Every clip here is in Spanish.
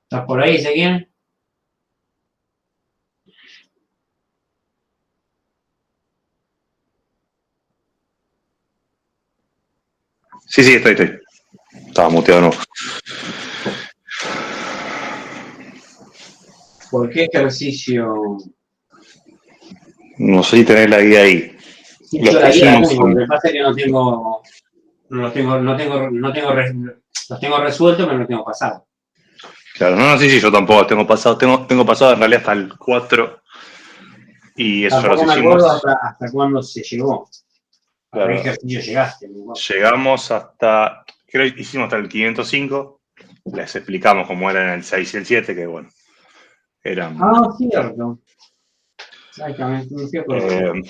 ¿Estás por ahí, Ezequiel? Sí, estoy. Estaba muteado de nuevo. ¿Por qué ejercicio? No sé si tenés la guía ahí. Sí, Los yo que la guía la hicimos tengo, lo son... que pasa es que los tengo resueltos, pero no tengo pasado. Claro, no, sí, yo tampoco tengo pasado. Tengo pasado en realidad hasta el 4 y eso ya los Tampoco me acuerdo hicimos. hasta cuándo se llegó. ¿A qué Claro, ejercicio llegaste? No me acuerdo. llegamos hasta, creo que hicimos hasta el 505. Les explicamos cómo eran el 6 y el 7, que bueno, eran... Cierto. Exactamente, no sé por qué.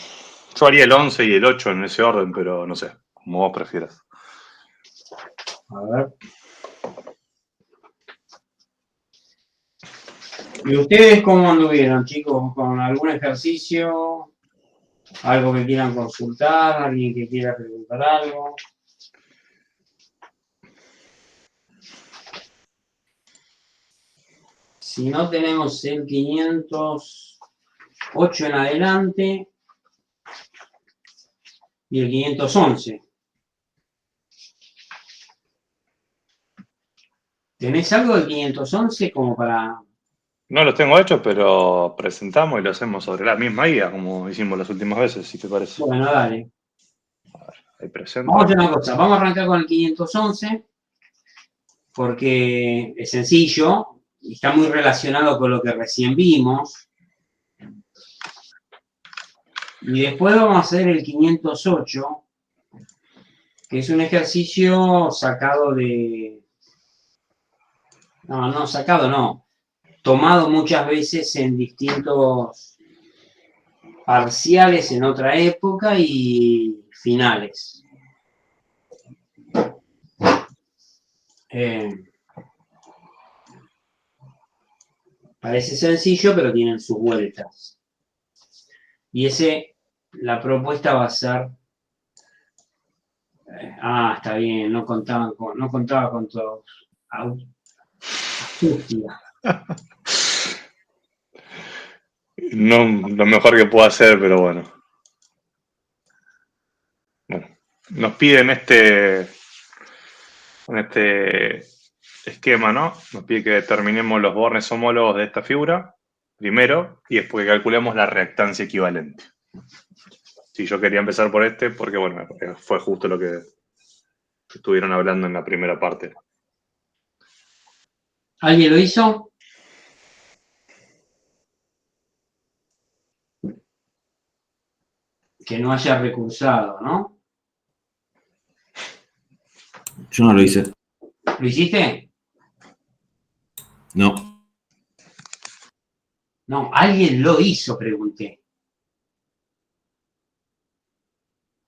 Yo haría el 11 y el 8 en ese orden, pero no sé, como vos prefieras. A ver. ¿Y ustedes cómo anduvieron, chicos? ¿Con algún ejercicio? ¿Algo que quieran consultar? ¿Alguien que quiera preguntar algo? Si no, tenemos el 508 en adelante y el 511. ¿Tenés algo del 511 como para...? No los tengo hechos, pero presentamos y lo hacemos sobre la misma guía, como hicimos las últimas veces, si te parece. Bueno, dale. Ahí Vamos a presento. hacer una cosa. Vamos a arrancar con el 511 porque es sencillo y está muy relacionado con lo que recién vimos. Y después vamos a hacer el 508, que es un ejercicio sacado de... No, sacado no. Tomado muchas veces en distintos parciales en otra época y finales. Parece sencillo, pero tienen sus vueltas. Y la propuesta va a ser... está bien, no contaba con tu astucia. No lo mejor que puedo hacer, pero bueno. Bueno, nos piden con este esquema, ¿no? Nos pide que determinemos los bornes homólogos de esta figura, primero, y después que calculemos la reactancia equivalente. Sí, yo quería empezar por porque, bueno, fue justo lo que estuvieron hablando en la primera parte. ¿Alguien lo hizo? Que no haya recursado, ¿no? Yo no lo hice. ¿Lo hiciste? No. No, alguien lo hizo, pregunté.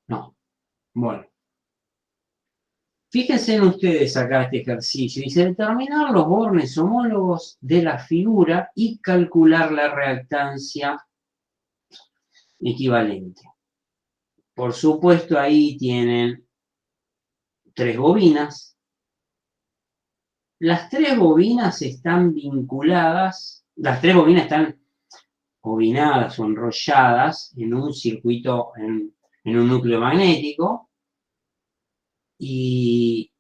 No. Bueno. Fíjense en ustedes acá este ejercicio. Dice determinar los bornes homólogos de la figura y calcular la reactancia equivalente. Por supuesto, ahí tienen 3 bobinas. Las 3 bobinas están vinculadas, las 3 bobinas están bobinadas o enrolladas en un circuito, en un núcleo magnético, y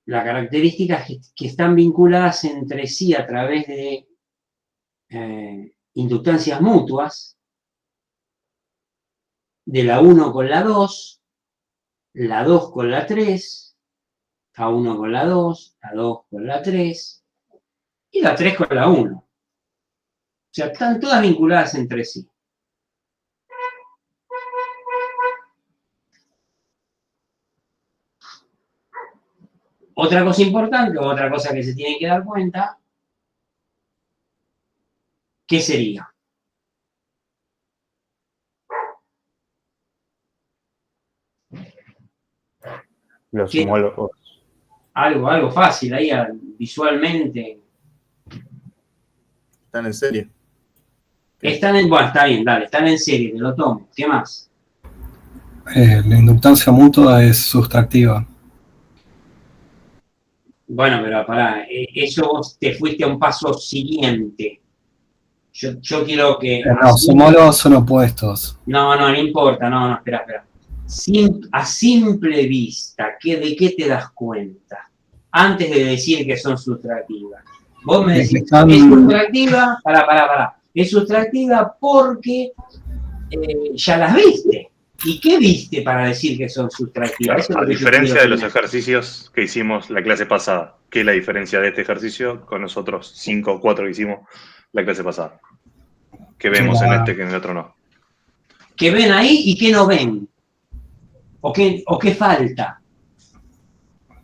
la característica es que están vinculadas entre sí a través de inductancias mutuas, de la 1 con la 2 con la 3, la 1 con la 2 con la 3 y la 3 con la 1. O sea, están todas vinculadas entre sí. Otra cosa importante, otra cosa que se tienen que dar cuenta, ¿qué sería? Los ¿Qué? homólogos. Algo fácil ahí visualmente. Están en serie. Bueno, está bien, dale, están en serie, te lo tomo. ¿Qué más? La inductancia mutua es sustractiva. Bueno, pero pará, eso vos te fuiste a un paso siguiente. Yo quiero que... No, homólogos son opuestos. No importa, no, espera. A simple vista, ¿de qué te das cuenta? Antes de decir que son sustractivas. Vos me decís, es sustractiva, pará. Es sustractiva porque ya las viste. ¿Y qué viste para decir que son sustractivas? Claro, a diferencia de los ejercicios que hicimos la clase pasada, ¿qué es la diferencia de este ejercicio con los otros 5 o 4 que hicimos la clase pasada? ¿Qué vemos en este que en el otro no? ¿Qué ven ahí y qué no ven? ¿O qué falta?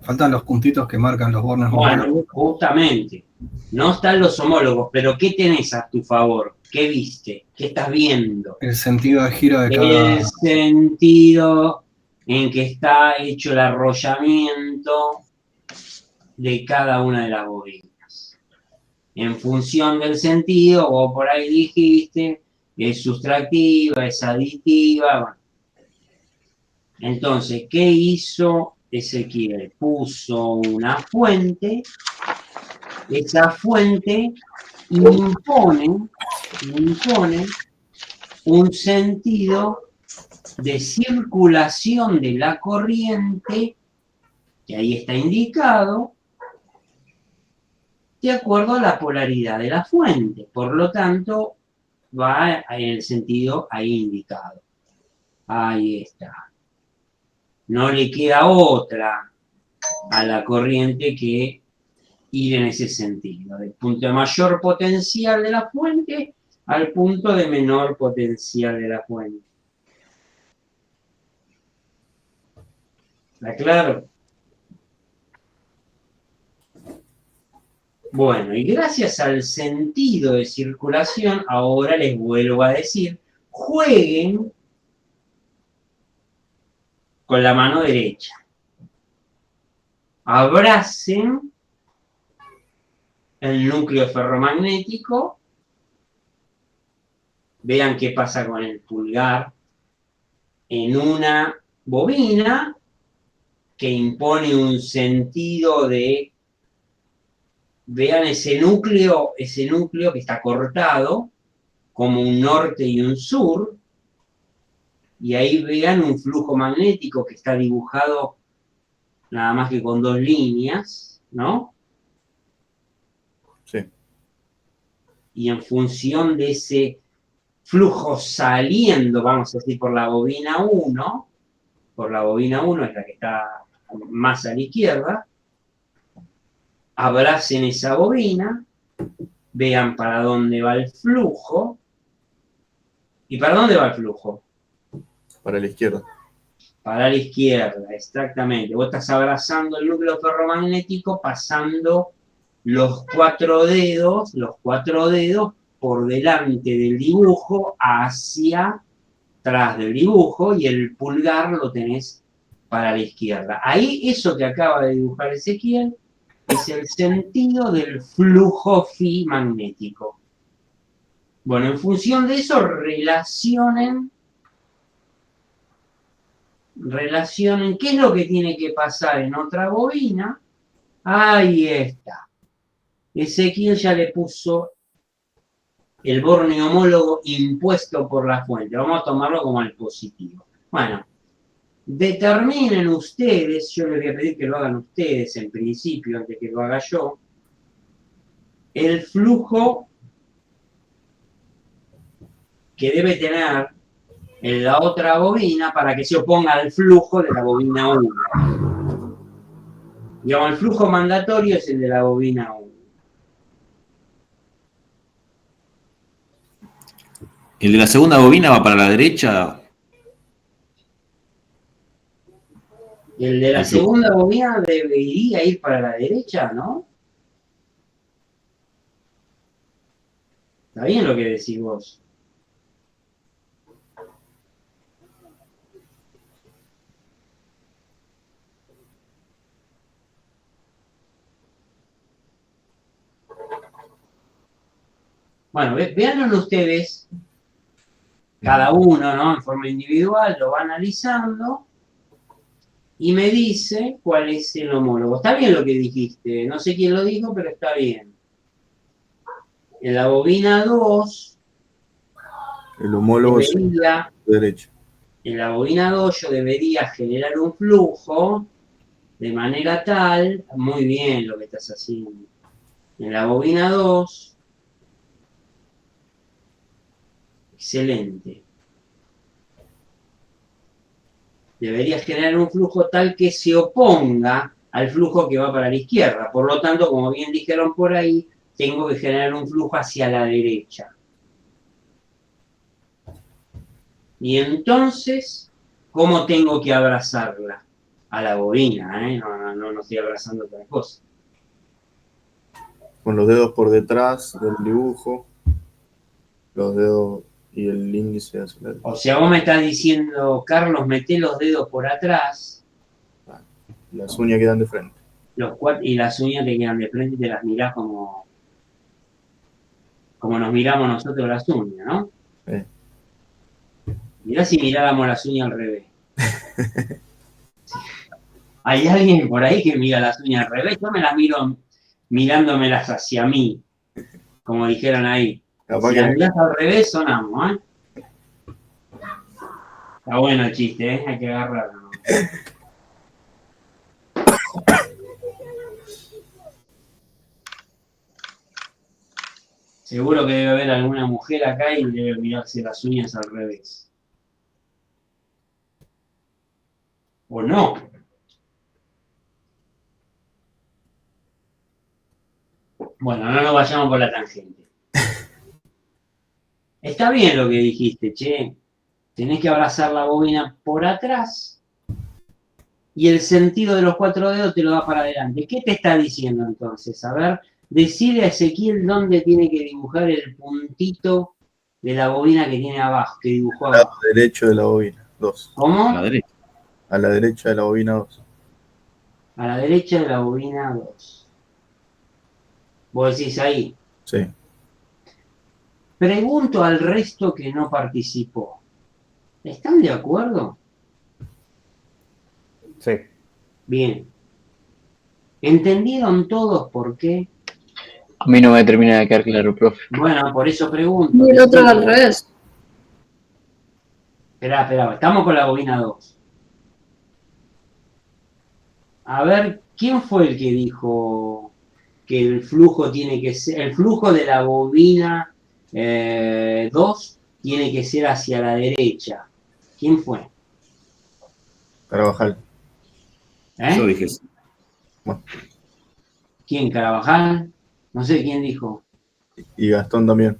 Faltan los puntitos que marcan los bornes homólogos. Bueno, justamente. No están los homólogos, pero ¿qué tenés a tu favor? ¿Qué viste? ¿Qué estás viendo? El sentido de giro de cada... El sentido en que está hecho el arrollamiento de cada una de las bobinas. En función del sentido, vos por ahí dijiste, es sustractiva, es aditiva. Bueno. Entonces, ¿qué hizo Ezequiel? Puso una fuente, esa fuente impone un sentido de circulación de la corriente, que ahí está indicado, de acuerdo a la polaridad de la fuente. Por lo tanto, va en el sentido ahí indicado. Ahí está. No le queda otra a la corriente que ir en ese sentido, del punto de mayor potencial de la fuente al punto de menor potencial de la fuente. ¿Está claro? Bueno, y gracias al sentido de circulación, ahora les vuelvo a decir, jueguen con la mano derecha. Abracen el núcleo ferromagnético. Vean qué pasa con el pulgar en una bobina que impone un sentido de... Vean ese núcleo que está cortado como un norte y un sur, y ahí vean un flujo magnético que está dibujado nada más que con 2 líneas, ¿no? Sí. Y en función de ese flujo saliendo, vamos a decir, por la bobina 1 es la que está más a la izquierda, abracen esa bobina, vean para dónde va el flujo. ¿Y para dónde va el flujo? Para la izquierda. Para la izquierda, exactamente. Vos estás abrazando el núcleo ferromagnético pasando los 4 dedos por delante del dibujo hacia atrás del dibujo y el pulgar lo tenés para la izquierda. Ahí eso que acaba de dibujar Ezequiel es el sentido del flujo phi magnético. Bueno, en función de eso relacionen qué es lo que tiene que pasar en otra bobina. Ahí está. Ezequiel ya le puso el borne homólogo impuesto por la fuente. Vamos a tomarlo como el positivo. Bueno, determinen ustedes, yo les voy a pedir que lo hagan ustedes en principio, antes que lo haga yo, el flujo que debe tener en la otra bobina para que se oponga al flujo de la bobina 1. Digamos, el flujo mandatorio es el de la bobina 1. ¿El de la segunda bobina va para la derecha? El de la segunda bobina debería ir para la derecha, ¿no? Está bien lo que decís vos. Bueno, véanlo ustedes, cada uno, ¿no? En forma individual, lo va analizando y me dice cuál es el homólogo. Está bien lo que dijiste, no sé quién lo dijo, pero está bien. En la bobina 2 El homólogo es debería, derecho. en la bobina 2 yo debería generar un flujo de manera tal, muy bien lo que estás haciendo. En la bobina 2, excelente. Debería generar un flujo tal que se oponga al flujo que va para la izquierda. Por lo tanto, como bien dijeron por ahí, tengo que generar un flujo hacia la derecha. Y entonces, ¿cómo tengo que abrazarla? A la bobina, ¿eh? No estoy abrazando otra cosa. Con los dedos por detrás del dibujo, los dedos y el índice hacia la derecha. O sea, vos me estás diciendo, Carlos, meté los dedos por atrás, Las uñas quedan de frente. y las uñas te quedan de frente y te las mirás como nos miramos nosotros las uñas, ¿no? Mirá si miráramos las uñas al revés. Hay alguien por ahí que mira las uñas al revés. Yo me las miro mirándomelas hacia mí, como dijeron ahí. Capaz Si que las mirás al revés, sonamos, ¿eh? Está bueno el chiste, ¿eh? Hay que agarrarlo. Seguro que debe haber alguna mujer acá y debe mirarse las uñas al revés. ¿O no? Bueno, no nos vayamos por la tangente. Está bien lo que dijiste, che. Tenés que abrazar la bobina por atrás y el sentido de los 4 dedos te lo da para adelante. ¿Qué te está diciendo entonces? A ver, decide a Ezequiel dónde tiene que dibujar el puntito de la bobina que tiene abajo, que dibujó al lado abajo. derecho de la bobina, 2. ¿Cómo? A la derecha. A la derecha de la bobina 2. A la derecha de la bobina 2. Vos decís ahí. Sí. Pregunto al resto que no participó. ¿Están de acuerdo? Sí. Bien. ¿Entendieron todos por qué? A mí no me termina de quedar claro, profe. Bueno, por eso pregunto. Y el otro al revés. Espera, estamos con la bobina 2. A ver, ¿quién fue el que dijo que el flujo tiene que ser, el flujo de la bobina 2 tiene que ser hacia la derecha? ¿Quién fue? Carvajal. Yo ¿Eh? dije sí. ¿Quién? ¿Carabajal? No sé quién dijo. Y Gastón también.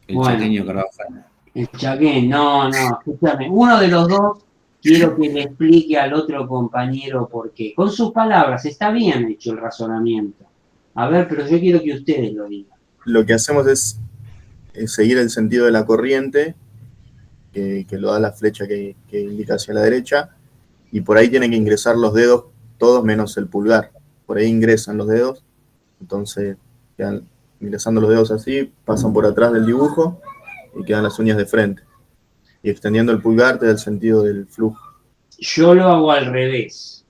El Bueno. chaqueño Carvajal. El Chaquén, no, escúchame. Uno de los dos quiero que le explique al otro compañero por qué. Con sus palabras, está bien hecho el razonamiento. A ver, pero yo quiero que ustedes lo digan. Lo que hacemos es seguir el sentido de la corriente, que lo da la flecha que indica hacia la derecha, y por ahí tienen que ingresar los dedos, todos menos el pulgar. Por ahí ingresan los dedos, entonces quedan ingresando los dedos así, pasan por atrás del dibujo y quedan las uñas de frente. Y extendiendo el pulgar te da el sentido del flujo. Yo lo hago al revés.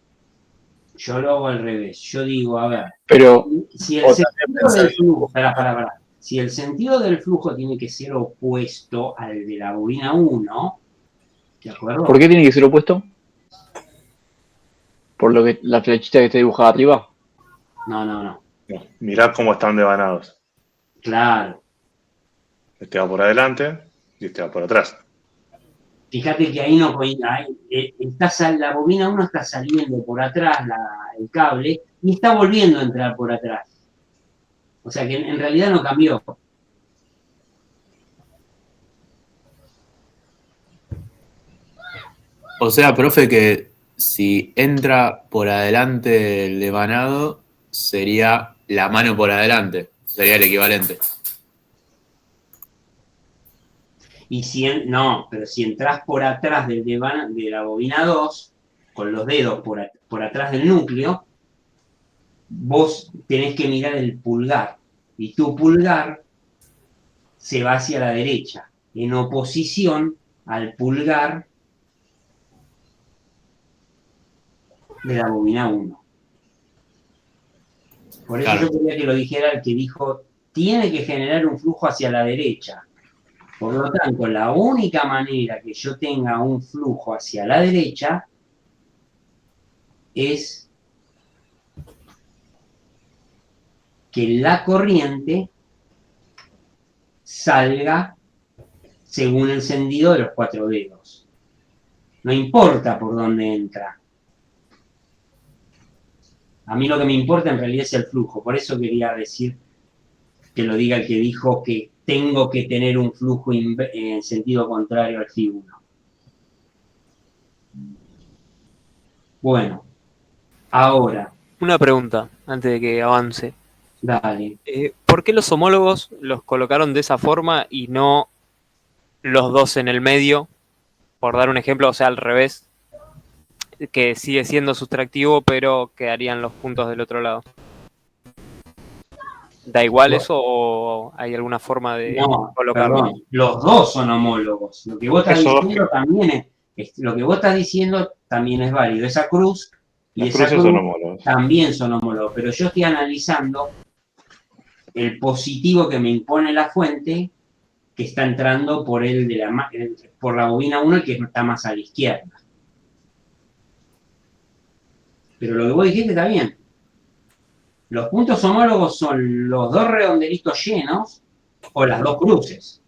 Yo digo, a ver, Pero, si el O sentido también pensar del flujo, pará. Si el sentido del flujo tiene que ser opuesto al de la bobina 1, ¿de acuerdo? ¿por qué tiene que ser opuesto? ¿Por lo que la flechita que está dibujada arriba? No. Mirá cómo están devanados. Claro. Este va por adelante y este va por atrás. Fíjate que ahí no la bobina 1 está saliendo por atrás el cable y está volviendo a entrar por atrás. O sea que en realidad no cambió. O sea, profe, que si entra por adelante el devanado, sería la mano por adelante. Sería el equivalente. Y pero si entras por atrás de la bobina 2, con los dedos por atrás del núcleo, vos tenés que mirar el pulgar. Y tu pulgar se va hacia la derecha, en oposición al pulgar de la bobina 1. Por eso Claro. yo quería que lo dijera el que dijo, tiene que generar un flujo hacia la derecha. Por lo tanto, la única manera que yo tenga un flujo hacia la derecha es que la corriente salga según el sentido de los 4 dedos. No importa por dónde entra. A mí lo que me importa en realidad es el flujo. Por eso quería decir que lo diga el que dijo que tengo que tener un flujo en sentido contrario al phi 1. Bueno, ahora, Una pregunta antes de que avance. dale. ¿Por qué los homólogos los colocaron de esa forma y no los dos en el medio? Por dar un ejemplo, o sea, al revés, que sigue siendo sustractivo, pero quedarían los puntos del otro lado. ¿Da igual eso o hay alguna forma de No, colocarlo? perdón, los dos son homólogos. Lo que vos estás Eso- diciendo también lo que vos estás diciendo también es válido. Esa cruz y Las esa cruces cruz son homólogos. también son homólogos, pero yo estoy analizando el positivo que me impone la fuente que está entrando por por la bobina 1 y que está más a la izquierda. Pero lo que vos dijiste está bien. Los puntos homólogos son los dos redondelitos llenos o las dos cruces.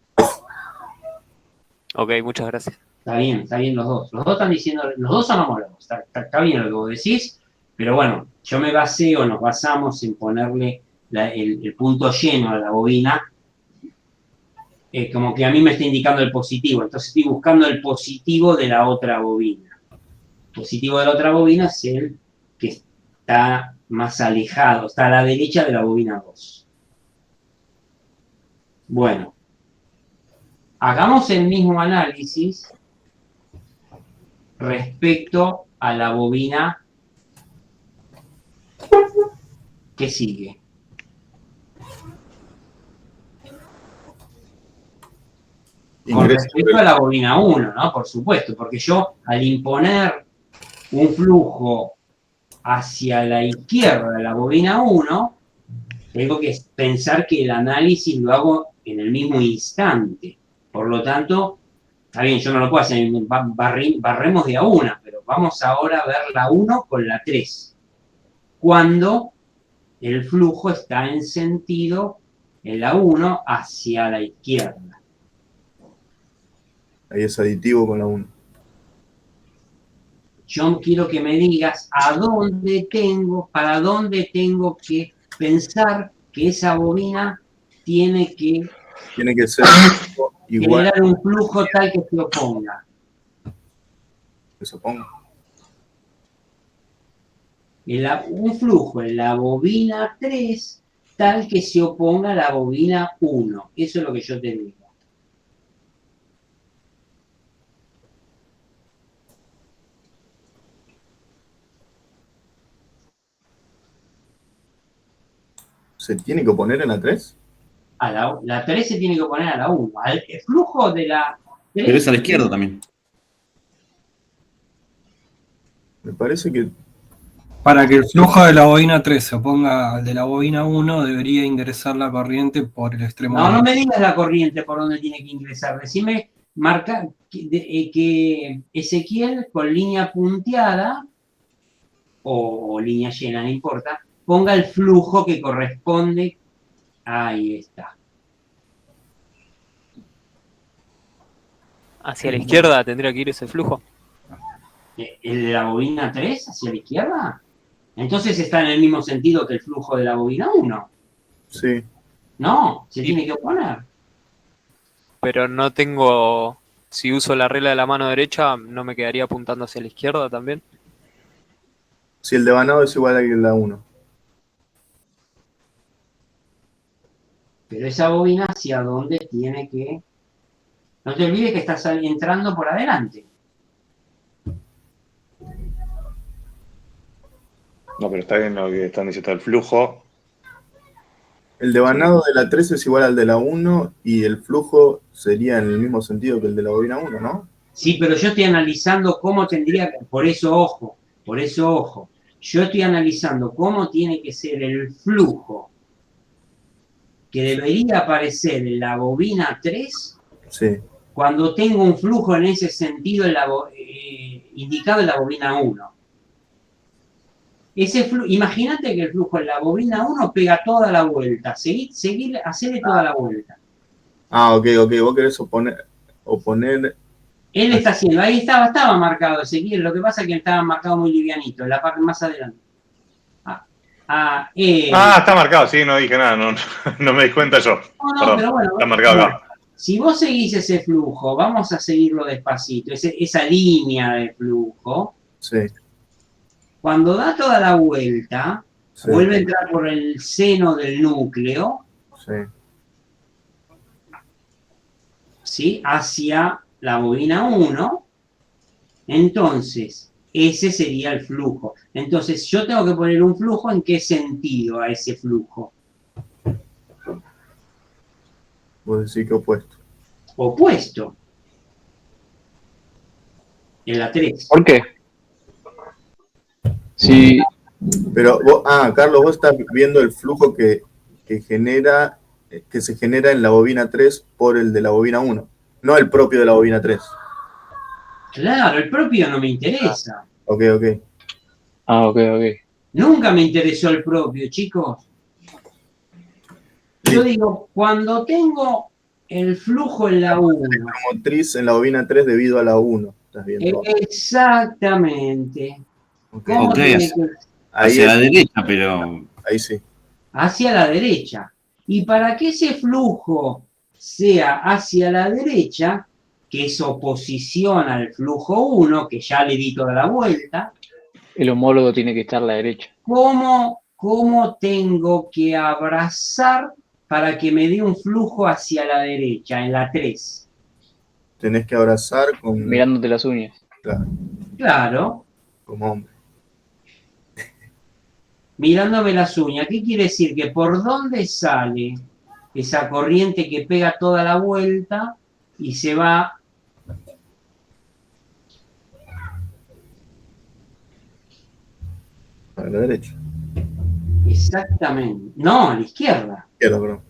Ok, muchas gracias. Está bien los dos. Los dos están diciendo, los dos son homólogos. Está bien lo que vos decís, pero bueno, yo me baseo, nos basamos en ponerle el punto lleno a la bobina, como que a mí me está indicando el positivo. Entonces estoy buscando el positivo de la otra bobina. El positivo de la otra bobina es el que está más alejado, está a la derecha de la bobina 2. Bueno, hagamos el mismo análisis respecto a la bobina que sigue. Con Ingresa. respecto a la bobina 1, ¿no? Por supuesto, porque yo al imponer un flujo hacia la izquierda de la bobina 1, tengo que pensar que el análisis lo hago en el mismo instante. Por lo tanto, está bien, yo no lo puedo hacer, barremos de a una, pero vamos ahora a ver la 1 con la 3. Cuando el flujo está en sentido en la 1 hacia la izquierda. Ahí es aditivo con la 1. Yo quiero que me digas para dónde tengo que pensar que esa bobina tiene que Tiene que ser igual generar un flujo tal que se oponga. que se ponga. Un flujo en la bobina 3 tal que se oponga a la bobina 1. Eso es lo que yo te digo. ¿Se tiene que oponer en la 3? La 3 se tiene que oponer a la 1. El flujo de la 3, Pero es a la izquierda también. Me parece que Para que el flujo de la bobina 3 se oponga al de la bobina 1, debería ingresar la corriente por el extremo no derecho. me digas la corriente por donde tiene que ingresar. Decime, marca que Ezequiel con línea punteada o línea llena, no importa, ponga el flujo que corresponde. Ahí está. Hacia la izquierda tendría que ir ese flujo. ¿El de la bobina 3 hacia la izquierda? Entonces está en el mismo sentido que el flujo de la bobina 1. sí. No, se Sí. tiene que oponer. Pero no tengo... Si uso la regla de la mano derecha, ¿no me quedaría apuntando hacia la izquierda también? Si el devanado es igual al que la 1. Pero esa bobina hacia dónde tiene que... No te olvides que estás entrando por adelante. No, pero está bien lo que están diciendo. El flujo, El devanado de la 3 es igual al de la 1 y el flujo sería en el mismo sentido que el de la bobina 1, ¿no? Sí, pero yo estoy analizando cómo tendría que... Por eso, ojo, Por eso, ojo, yo estoy analizando cómo tiene que ser el flujo que debería aparecer en la bobina 3 Sí, cuando tengo un flujo en ese sentido indicado en la bobina 1. Imagínate que el flujo en la bobina 1 pega toda la vuelta, hacerle toda la vuelta. ok, vos querés oponer, Él está haciendo, ahí estaba marcado Ezequiel, lo que pasa es que estaba marcado muy livianito, en la parte más adelante. Está marcado, sí, no dije nada, no me di cuenta yo. No, Perdón, pero bueno, está marcado acá. si vos seguís ese flujo, vamos a seguirlo despacito, esa línea de flujo, sí, cuando da toda la vuelta, sí, vuelve a entrar por el seno del núcleo, sí, ¿sí? Hacia la bobina 1, entonces ese sería el flujo. Entonces yo tengo que poner un flujo, ¿en qué sentido a ese flujo? vos decís que opuesto. Opuesto. En la 3. ¿Por qué? Sí, Pero vos, Carlos, vos estás viendo el flujo que se genera en la bobina 3 por el de la bobina 1, no el propio de la bobina 3. Claro, el propio no me interesa. Ok. ok. Nunca me interesó el propio, chicos. Yo digo, cuando tengo el flujo en la 1. Motriz en la bobina 3 debido a la 1. Estás viendo. Exactamente. Okay. ¿Cómo Ok, tiene que hacia la derecha, pero Ahí sí. hacia la derecha? Y para que ese flujo sea hacia la derecha, que es oposición al flujo 1, que ya le di toda la vuelta, El homólogo tiene que estar a la derecha. ¿cómo tengo que abrazar para que me dé un flujo hacia la derecha, en la 3? Tenés que abrazar con. Mirándote las uñas. Claro, Como hombre. mirándome las uñas. ¿Qué quiere decir? Que por dónde sale esa corriente que pega toda la vuelta y se va A la derecha. exactamente. No, a la izquierda. Izquierda, perdón.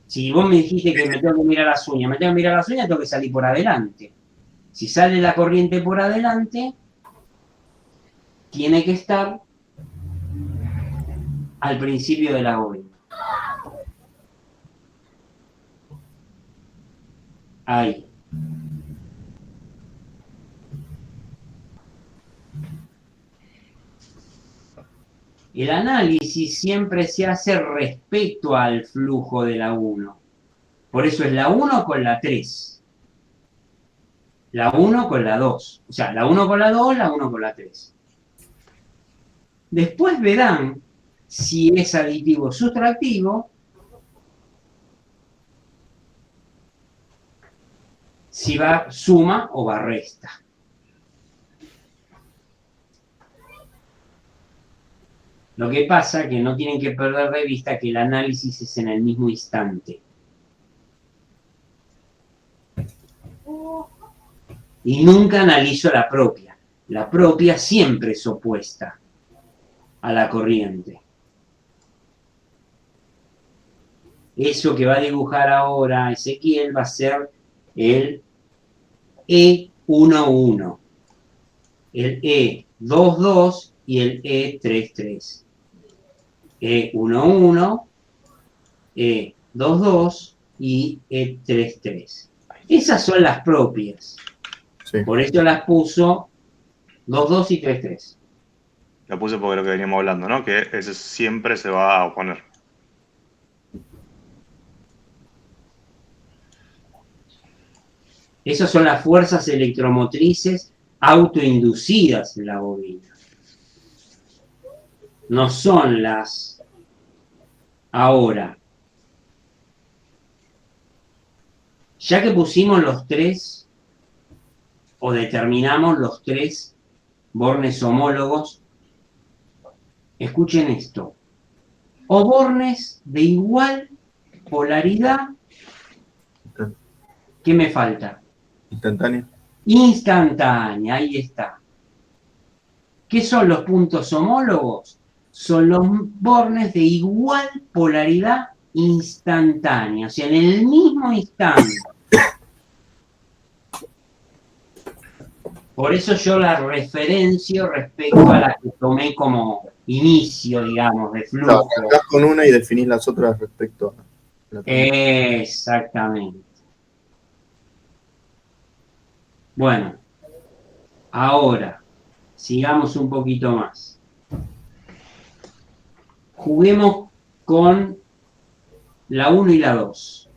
Si vos me dijiste que me tengo que mirar las uñas, tengo que salir por adelante. Si sale la corriente por adelante, tiene que estar al principio de la bobina. Ahí. El análisis siempre se hace respecto al flujo de la 1. Por eso es la 1 con la 3. La 1 con la 2. O sea, la 1 con la 2, la 1 con la 3. Después verán si es aditivo o sustractivo, si va suma o va resta. Lo que pasa es que no tienen que perder de vista que el análisis es en el mismo instante. Y nunca analizo la propia. La propia siempre es opuesta a la corriente. Eso que va a dibujar ahora Ezequiel va a ser el E11, el E22 y el E33. E11, E22 y E33. Esas son las propias. Sí. Por eso las puso 22 y 33. La puse porque lo que veníamos hablando, ¿no? Que ese siempre se va a oponer. Esas son las fuerzas electromotrices autoinducidas en la bobina. No son las ahora. Ya que pusimos los tres, o determinamos los tres bornes homólogos, escuchen esto. O bornes de igual polaridad, ¿qué me falta? Instantánea. Instantánea, ahí está. ¿Qué son los puntos homólogos? Son los bornes de igual polaridad instantánea, o sea, en el mismo instante. Por eso yo la referencio respecto a la que tomé como inicio, digamos, de Claro, flujo. arrancás con una y definís las otras respecto a la otra. Exactamente. Bueno, ahora, sigamos un poquito más. Juguemos con la 1 y la 2.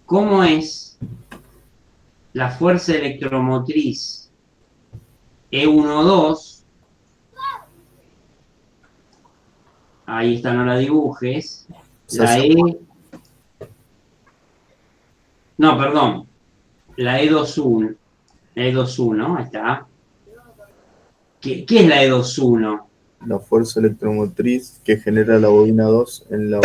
¿Cómo es la fuerza electromotriz E12? Ahí está, no la dibujes. La E... No, perdón. La E21. La E21, ahí está. ¿Qué es la E21? La fuerza electromotriz que genera la bobina 2 en la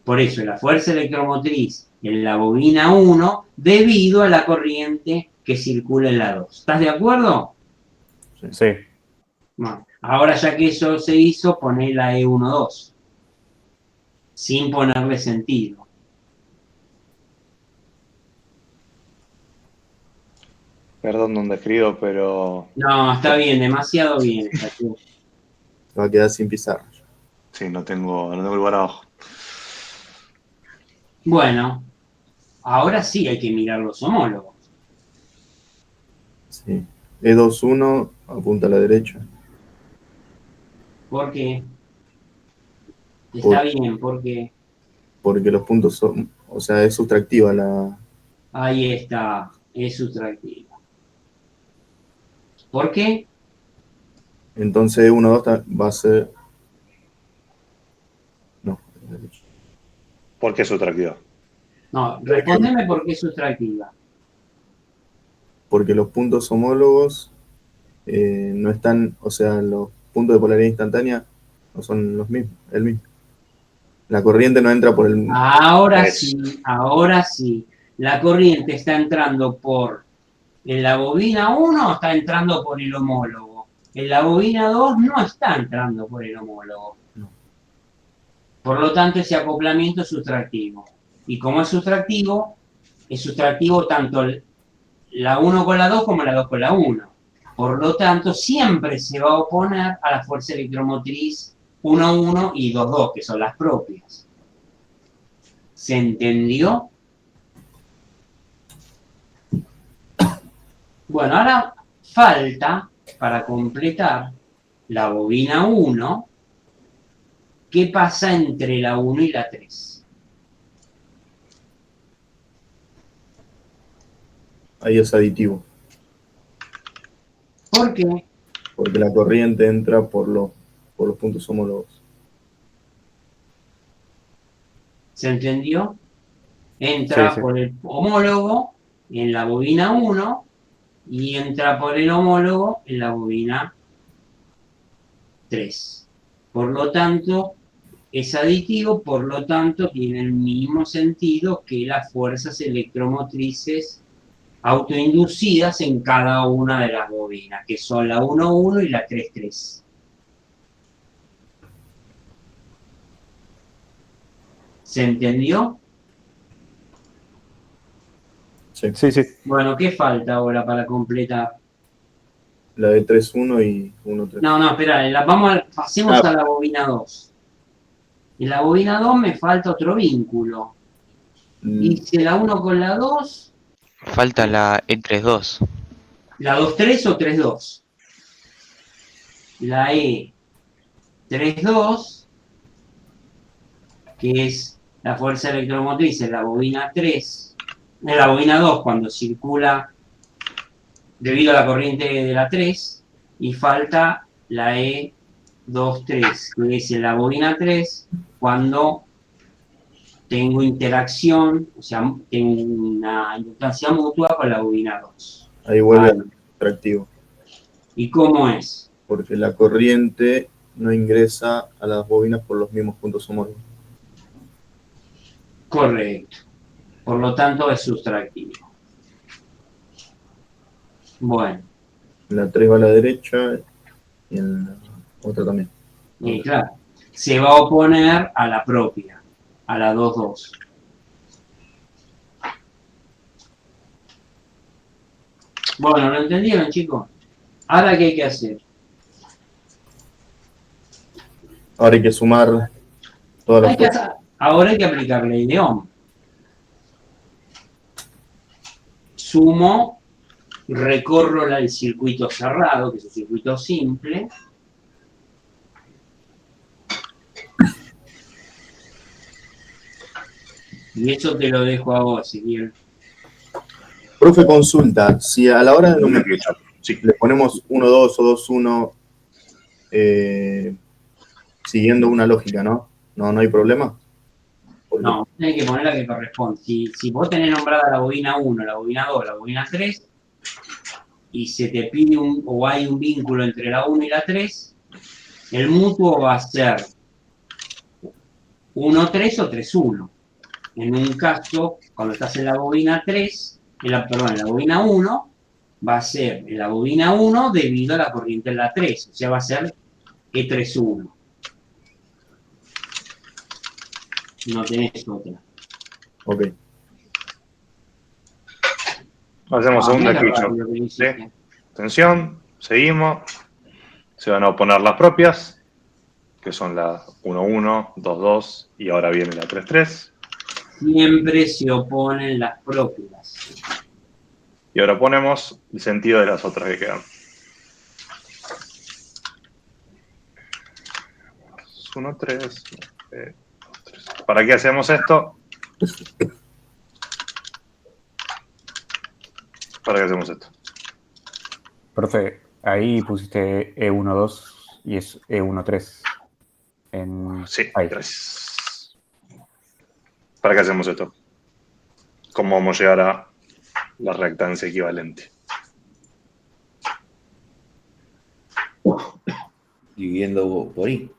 Por eso, la fuerza electromotriz en la bobina 1 debido a la corriente que circula en la 2. ¿Estás de acuerdo? Sí. Bueno, ahora ya que eso se hizo, poné la E12. Sin ponerle sentido. Perdón donde escribo, pero No, está bien, demasiado bien. va a quedar sin pizarra. sí, no tengo lugar abajo. Bueno, ahora sí hay que mirar los homólogos. Sí. E21 apunta a la derecha. ¿Por qué? Está bien, porque Porque los puntos son, o sea, es sustractiva la... ahí está, es sustractivo. ¿Por qué? Entonces E12 va a ser... No, a la derecha. ¿Por qué sustractiva? No, respondeme por qué es sustractiva. Porque los puntos homólogos no están, o sea, los puntos de polaridad instantánea no son los mismos, el mismo. La corriente no entra por el... Ahora Eso. sí, ahora sí. La corriente está entrando en la bobina 1 está entrando por el homólogo. En la bobina 2 no está entrando por el homólogo. No. Por lo tanto, ese acoplamiento es sustractivo. Y como es sustractivo tanto la 1 con la 2 como la 2 con la 1. Por lo tanto, siempre se va a oponer a la fuerza electromotriz 1,1 y 2,2, que son las propias. ¿Se entendió? Bueno, ahora falta, para completar, la bobina 1. ¿Qué pasa entre la 1 y la 3? Ahí es aditivo. ¿Por qué? Porque la corriente entra por los puntos homólogos. ¿Se entendió? Entra Sí. por el homólogo en la bobina 1 y entra por el homólogo en la bobina 3. Por lo tanto, es aditivo, por lo tanto, tiene el mismo sentido que las fuerzas electromotrices autoinducidas en cada una de las bobinas, que son la 1,1 y la 3,3. ¿Se entendió? Sí. Sí. Bueno, ¿qué falta ahora para completar? La de 3,1 y 1,3. No, espera, pasemos a la bobina 2. En la bobina 2 me falta otro vínculo. Hice la 1 con la 2. Falta la E32. ¿La 2,3 o 3,2? La E3,2, que es la fuerza electromotriz en la bobina 3, en la bobina 2 cuando circula debido a la corriente de la 3, y falta la E23, que es en la bobina 3 cuando tengo interacción, o sea, tengo una inductancia mutua con la bobina 2. Ahí vuelve al sustractivo. ¿Y cómo es? Porque la corriente no ingresa a las bobinas por los mismos puntos homólogos. Correcto. Por lo tanto, es sustractivo. Bueno, La 3 va a la derecha y en la otra también. y claro, se va a oponer a la propia, a la 2-2. Bueno, ¿lo entendieron, chicos? Ahora, ¿qué hay que hacer? Ahora hay que sumar todas las fuerzas. Ahora hay que aplicar ley de Ohm. Sumo, recorro el circuito cerrado, que es un circuito simple. Y eso te lo dejo a vos, Ezequiel. Profe, consulta, si a la hora de numerar Sí. le ponemos 1-2 o 2-1 siguiendo una lógica, ¿no? ¿No hay problema? No, tenés que poner la que corresponde. Si vos tenés nombrada la bobina 1, la bobina 2, la bobina 3, y se te pide o hay un vínculo entre la 1 y la 3, el mutuo va a ser 1-3 o 3-1. En un caso, cuando estás en la bobina 3, en la bobina 1, va a ser en la bobina 1 debido a la corriente en la 3, o sea, va a ser E31. No tenés otra. Ok. Hacemos segunda clicho. ¿Sí? Atención, seguimos. Se van a oponer las propias, que son la 1-1, 2-2 y ahora viene la 3-3. Siempre se oponen las propias. Y ahora ponemos el sentido de las otras que quedan. 1-3. ¿Para qué hacemos esto? ¿Para qué hacemos esto? Profe, ahí pusiste E12 y es E13. Sí, ahí. gracias. ¿Para qué hacemos esto? ¿Cómo vamos a llegar a la reactancia equivalente? Dividiendo U por I.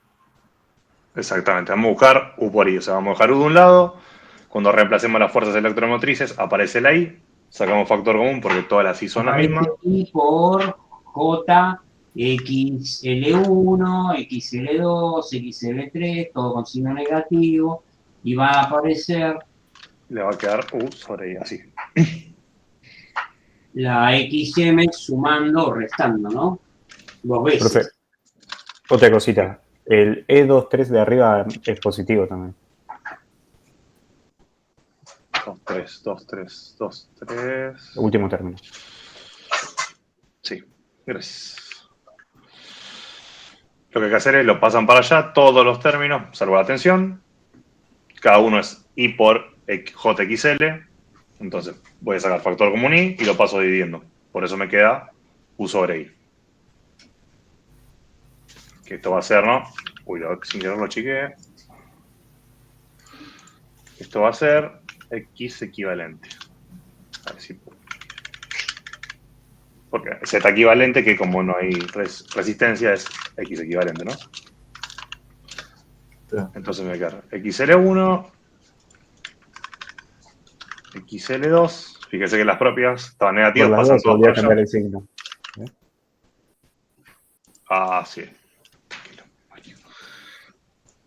Exactamente, vamos a buscar U por I. O sea, vamos a dejar U de un lado. Cuando reemplacemos las fuerzas electromotrices, aparece la I. Sacamos factor común porque todas las I son las mismas. I por J, XL1, XL2, XL3, todo con signo negativo. Y va a aparecer Le va a quedar U sobre I, así. la XM sumando o restando, ¿no? Dos veces. Profe, otra cosita. El E23 de arriba es positivo también. 2-3, 2-3, 2-3. Último término. Sí, gracias. Lo que hay que hacer es lo pasan para allá, todos los términos, salvo la tensión. Cada uno es I por JXL. Entonces voy a sacar factor común I y lo paso dividiendo. Por eso me queda U sobre I. Que esto va a ser, ¿no? Uy, sin querer lo chiqué. Esto va a ser X equivalente. A ver si puedo. Porque Z equivalente, que como no hay resistencia, es X equivalente, ¿no? Entonces me queda XL1, XL2. Fíjese que las propias estaban negativas, Por las pasan dos todas volví a por cambiar allá. el signo. Ah, sí.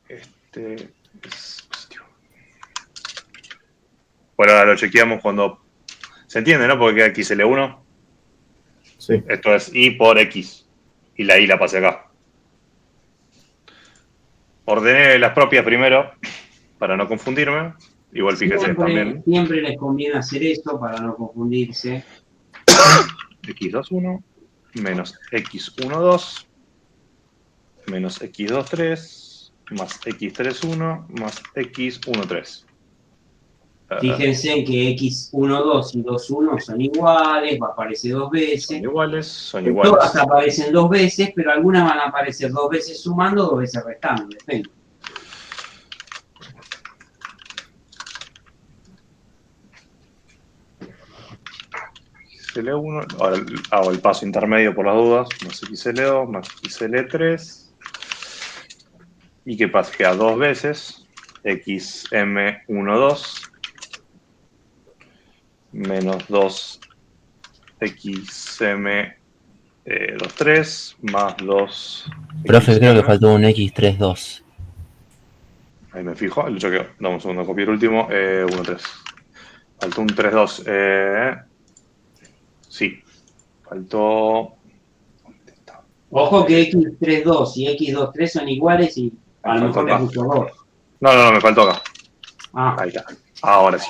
Este es positivo. Bueno, ahora lo chequeamos cuando... ¿Se entiende, no? Porque queda XL1. Sí. Esto es I por X. Y la I la pasé acá. Ordené las propias primero para no confundirme. Igual fíjese también. Siempre les conviene hacer esto para no confundirse. X21 menos X12 menos X23 más X31 más X13. Fíjense que X12 y 21 son iguales, va a aparecer dos veces. Son iguales. Todas aparecen dos veces, pero algunas van a aparecer dos veces sumando, dos veces restando, depende. XL1, ahora hago el paso intermedio por las dudas, más XL2 más XL3. ¿Y qué pasa? Queda dos veces XM12 menos 2 XM 2,3 más 2. Profe, creo que faltó un X32. Ahí me fijo, lo chequeo. Dame un segundo, copiar el último. 1,3. Faltó un 3,2. Sí. Faltó. ¿Dónde está? Ojo que X32 y X23 son iguales y a Ahí lo faltó mejor le acá. puso 2. No, me faltó acá. Ah, Ahí está. Ahora sí.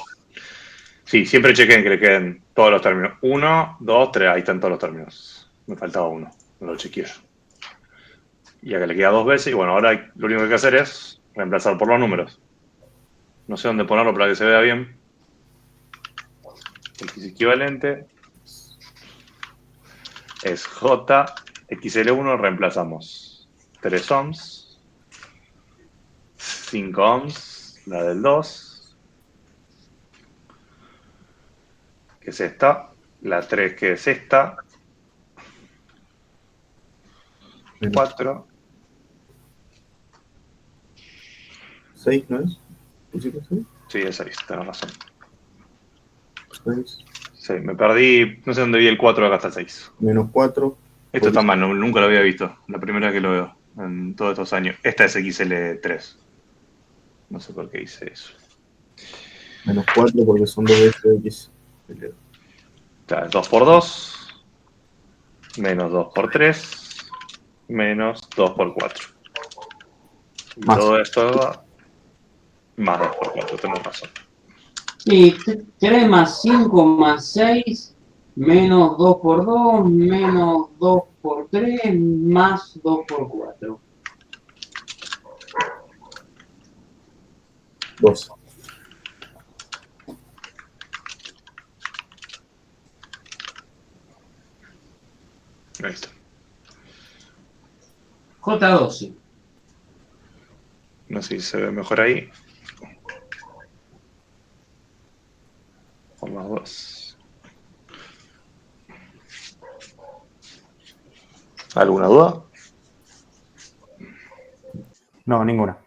Sí, siempre chequen que le queden todos los términos. 1, 2, 3. Ahí están todos los términos. Me faltaba uno. No lo chequeé yo. Y acá le queda 2 veces. Y bueno, ahora lo único que hay que hacer es reemplazar por los números. No sé dónde ponerlo para que se vea bien. X equivalente es J. XL1 reemplazamos 3 ohms. 5 ohms. La del 2. Que es esta. La 3 que es esta. 4. 6, ¿no es? ¿Pusiste 6? Sí, es 6, tenés razón. 6. Sí, me perdí, no sé dónde vi el 4, acá está el 6. Menos 4. Esto está mal, nunca lo había visto. La primera que lo veo en todos estos años. Esta es XL3. No sé por qué hice eso. Menos 4 porque son 2 veces X. Claro, 2 por 2. Menos 2 por 3. Menos 2 por 4. Y Más. todo esto va más 2 por 4, tenés razón. sí, 3 más 5 más 6, menos 2 por 2, menos 2 por 3, más 2 por 4. 2. Ahí está. J12. No sé si se ve mejor ahí. Por más 2. ¿Alguna duda? No, ninguna.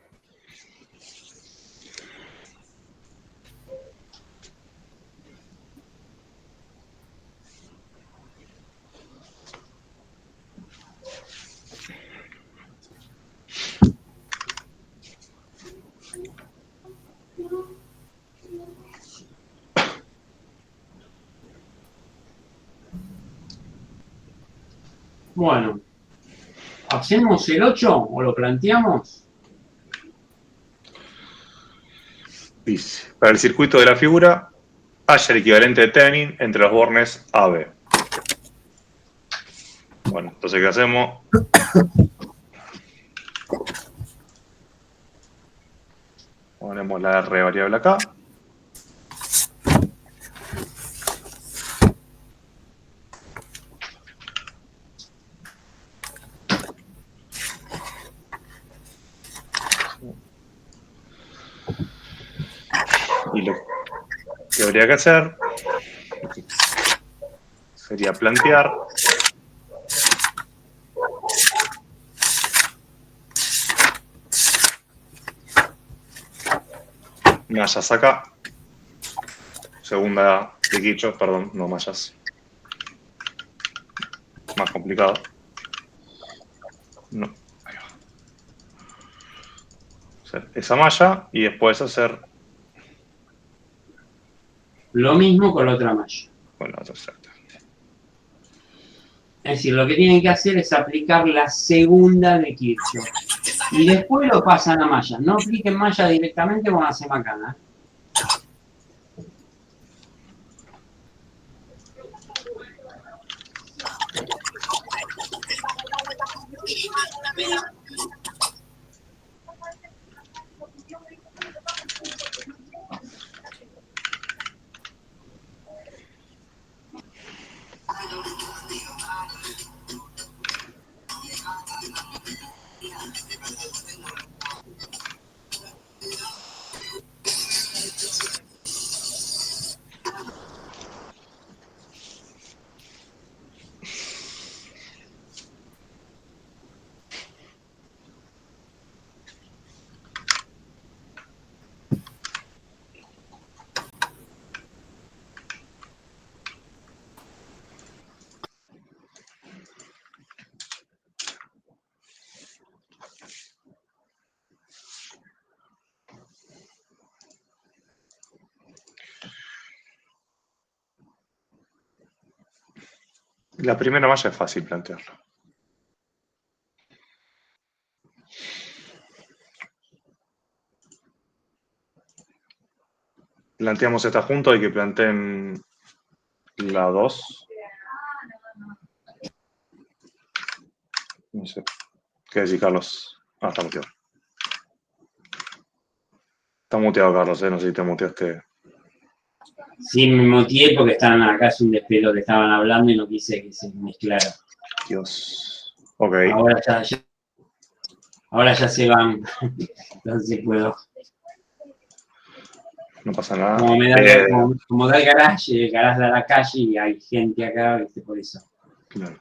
Bueno, ¿hacemos el 8 o lo planteamos? Dice, para el circuito de la figura, haya el equivalente de Thevenin entre los bornes AB. Bueno, entonces, ¿qué hacemos? Ponemos la R variable acá. Y lo que habría que hacer sería plantear mallas acá. Segunda de Kirchhoff, perdón, no mallas. Más complicado. No, ahí va. Hacer esa malla y después hacer Lo mismo con la otra malla. con la otra celda. Es decir, lo que tienen que hacer es aplicar la segunda de Kirchhoff. Y después lo pasan a malla. No apliquen malla directamente con hacer macana. La primera malla es fácil plantearlo. Planteamos esta junto, hay que planteen la 2. No sé. ¿Qué decís, Carlos? Ah, está muteado. Está muteado, Carlos, no sé si te muteaste. Sí, me muteé porque estaban acá, es un despelo que estaban hablando y no quise que se mezclara. Dios. Ok. Ahora ya se van. Entonces puedo. No pasa nada. Como da el garage da la calle y hay gente acá, ¿viste? Por eso. Claro.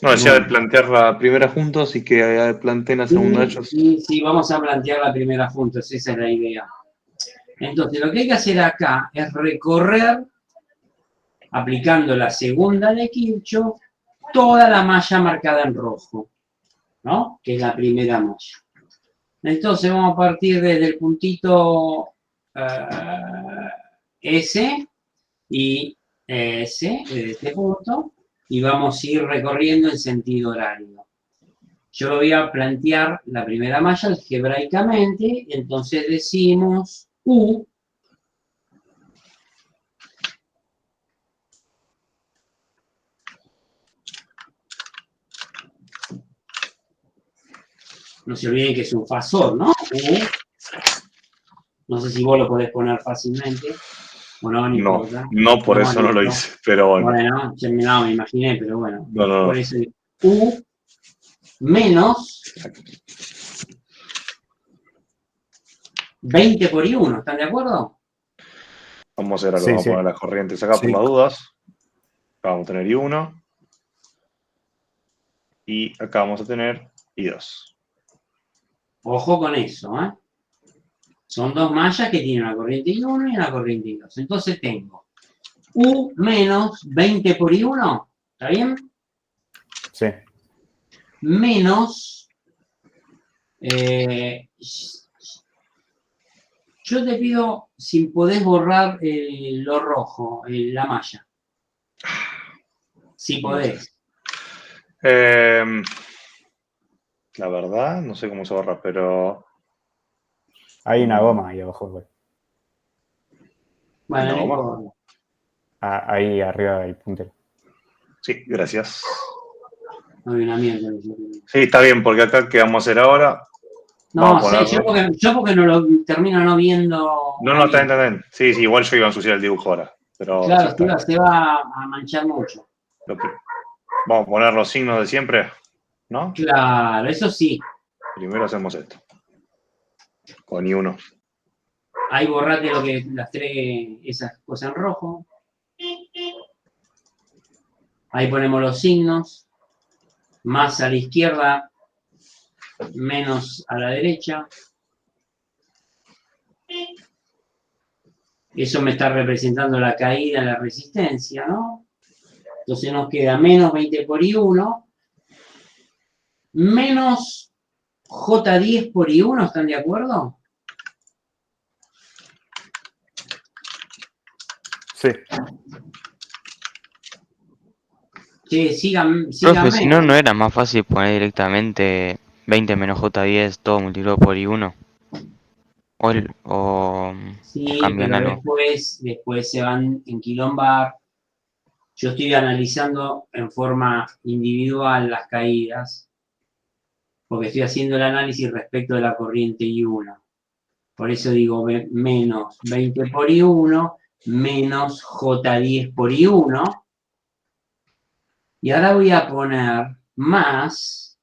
No, decía de plantear la primera juntos y que planteen la segunda ellos. Sí, vamos a plantear la primera juntos, esa es la idea. Entonces, lo que hay que hacer acá es recorrer, aplicando la segunda de Kirchhoff, toda la malla marcada en rojo, ¿no? Que es la primera malla. Entonces, vamos a partir desde el puntito S y S, desde este punto, y vamos a ir recorriendo en sentido horario. Yo lo voy a plantear la primera malla algebraicamente, entonces decimos U no se olviden que es un fasor, ¿no? No sé si vos lo podés poner fácilmente. O no, ni importa. No, por eso no lo hice, pero bueno. Bueno, no, me imaginé, pero bueno. No. Por eso U menos 20 por I1, ¿están de acuerdo? Vamos a hacer algo, vamos a poner las corrientes acá por las dudas. Acá vamos a tener I1. Y acá vamos a tener I2. Ojo con eso, ¿eh? Son dos mallas que tienen una corriente I1 y una corriente I2. Entonces tengo U menos 20 por I1, ¿está bien? Sí. Menos... yo te pido si podés borrar lo rojo, la malla. Si podés. La verdad, no sé cómo se borra, pero... Hay una goma ahí abajo, güey. Bueno, ¿Una no goma? importa. Ahí arriba del puntero. Sí, gracias. No hay una mierda. Sí, está bien, porque acá, ¿qué vamos a hacer ahora? No, sé, yo porque no lo termino no viendo. No, está bien. Sí, igual yo iba a ensuciar el dibujo ahora. Pero claro, sí, se va a manchar mucho. Vamos a poner los signos de siempre, ¿no? Claro, eso sí. Primero hacemos esto. Con I1. Ahí borrate las tres, esas cosas en rojo. Ahí ponemos los signos. Más a la izquierda, menos a la derecha. Eso me está representando la caída en la resistencia, ¿no? Entonces nos queda menos 20 por I1, menos J10 por I1, ¿están de acuerdo? Sí. Sí, sigan. Profe, si no era más fácil poner directamente 20 menos J10 todo multiplicado por I1. O cambian pero algo. después se van en quilombar. Yo estoy analizando en forma individual las caídas, porque estoy haciendo el análisis respecto de la corriente I1. Por eso digo menos 20 por I1, menos J10 por I1. Y ahora voy a poner más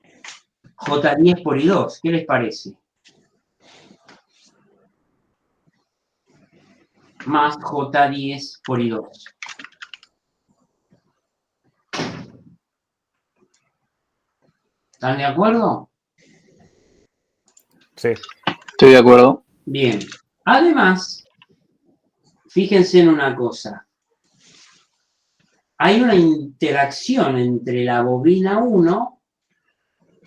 J10 por I2. ¿Qué les parece? Más J10 por I2. ¿Están de acuerdo? Sí. Estoy de acuerdo. Bien. Además, fíjense en una cosa. Hay una interacción entre la bobina 1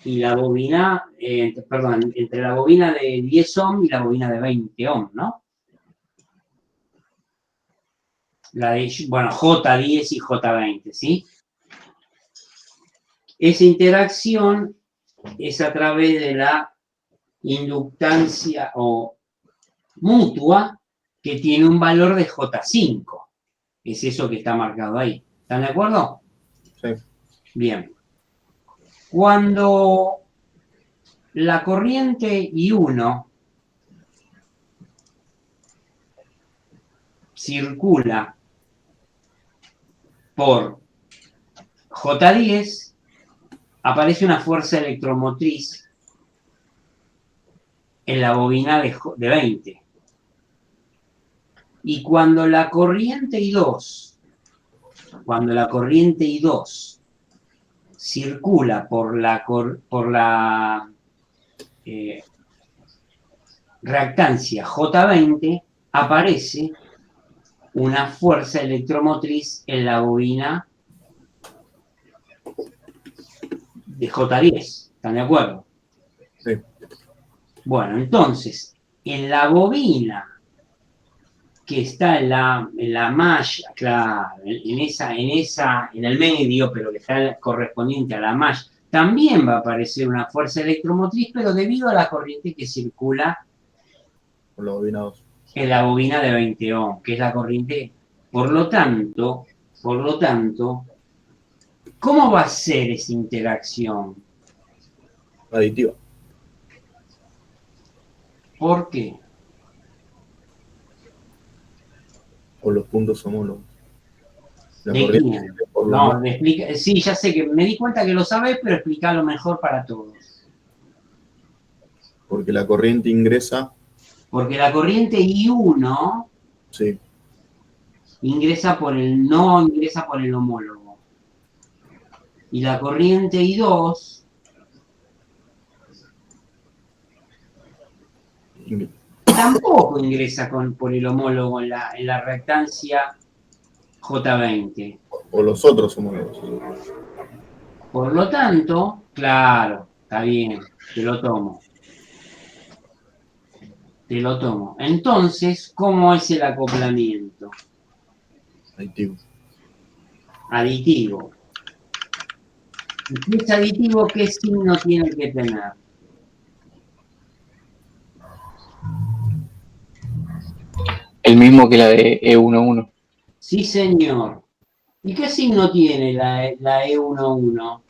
y la bobina, entre la bobina de 10 ohm y la bobina de 20 ohm, ¿no? La de, J10 y J20, ¿sí? esa interacción es a través de la inductancia o mutua que tiene un valor de J5. Es eso que está marcado ahí. ¿Están de acuerdo? Sí. Bien. Cuando la corriente I1 circula por J10, aparece una fuerza electromotriz en la bobina de 20. Y cuando la corriente I2 circula por la reactancia J20, aparece una fuerza electromotriz en la bobina de J10. ¿Están de acuerdo? Sí. Bueno, entonces, en la bobina que está en la malla, claro, en el medio, pero que está correspondiente a la malla, también va a aparecer una fuerza electromotriz, pero debido a la corriente que circula Por la bobina 2. en la bobina de 20 ohm, que es la corriente. Por lo tanto, ¿cómo va a ser esa interacción? Aditiva. ¿Por qué? Por los puntos homólogos. La ¿De corriente quién? sirve por los No, dos. sí, ya sé que me di cuenta que lo sabés, pero explícalo mejor para todos. Porque la corriente ingresa, Porque la corriente I1 sí, no ingresa por el homólogo. Y la corriente I2 ing- tampoco ingresa por el homólogo en la reactancia J20. o los otros homólogos. Por lo tanto, claro, está bien, te lo tomo. Entonces, ¿cómo es el acoplamiento? Aditivo. Aditivo. ¿Y si es aditivo, qué signo tiene que tener? El mismo que la de E11. Sí, señor. ¿Y qué signo tiene la E11?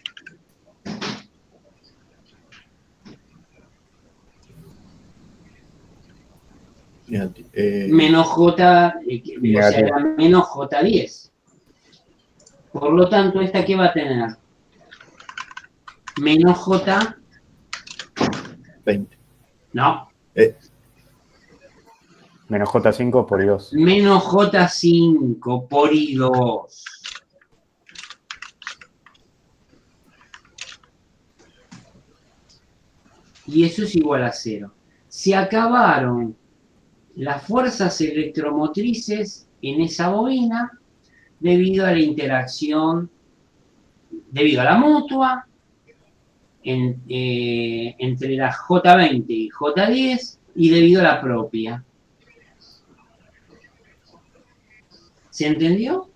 Menos J, o sea, la menos J10. Por lo tanto, ¿esta qué va a tener? Menos J... 20. No. Menos J5 por I2. Menos J5 por I2. Y eso es igual a 0. Se acabaron las fuerzas electromotrices en esa bobina debido a la interacción, debido a la mutua entre la J20 y J10 y debido a la propia. ¿Se entendió?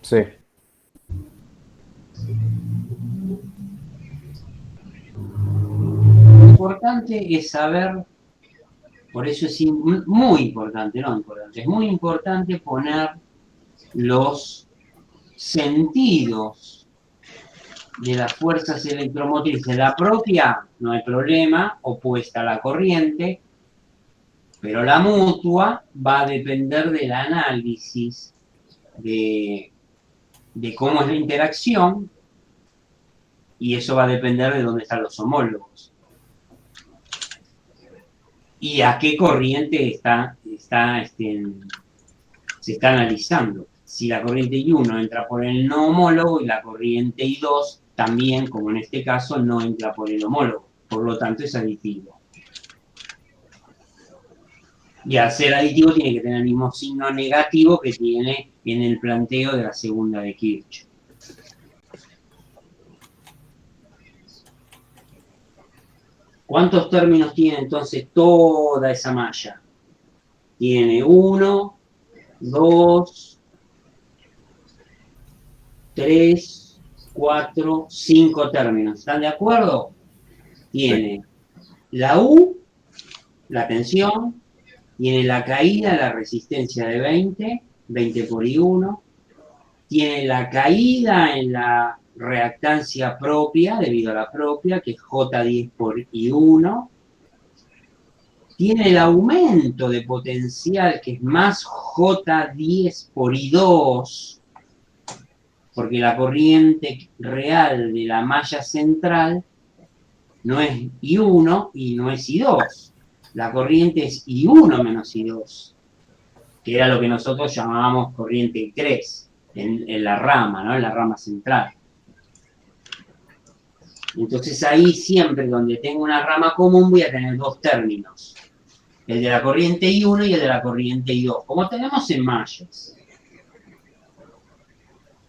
Sí. Lo importante es saber, por eso es muy importante, no importante, es muy importante poner los sentidos de las fuerzas electromotrices. La propia, no hay problema, opuesta a la corriente, pero la mutua va a depender del análisis de cómo es la interacción, y eso va a depender de dónde están los homólogos. Y a qué corriente se está analizando. Si la corriente I1 entra por el no homólogo y la corriente I2 también, como en este caso, no entra por el homólogo. Por lo tanto, es aditivo. Y al ser aditivo tiene que tener el mismo signo negativo que tiene en el planteo de la segunda de Kirchhoff. ¿Cuántos términos tiene entonces toda esa malla? Tiene 1, 2, 3, 4, 5 términos. ¿Están de acuerdo? Tiene la U, la tensión, tiene la caída, la resistencia de 20 por I1, tiene la caída en la reactancia propia, debido a la propia, que es J10 por I1, tiene el aumento de potencial, que es más J10 por I2, porque la corriente real de la malla central no es I1 y no es I2. La corriente es I1 menos I2, que era lo que nosotros llamábamos corriente 3 en la rama, ¿no? En la rama central. Entonces ahí siempre donde tengo una rama común voy a tener dos términos. El de la corriente I1 y el de la corriente I2, como tenemos en mallas.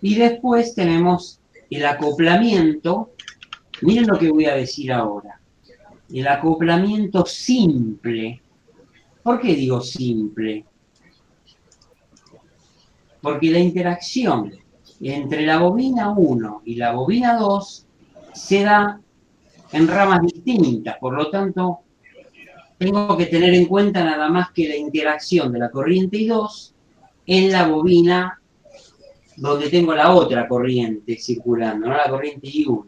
Y después tenemos el acoplamiento. Miren lo que voy a decir ahora. El acoplamiento simple. ¿Por qué digo simple? Porque la interacción entre la bobina 1 y la bobina 2 se da en ramas distintas. Por lo tanto, tengo que tener en cuenta nada más que la interacción de la corriente I2 en la bobina donde tengo la otra corriente circulando, no la corriente I1.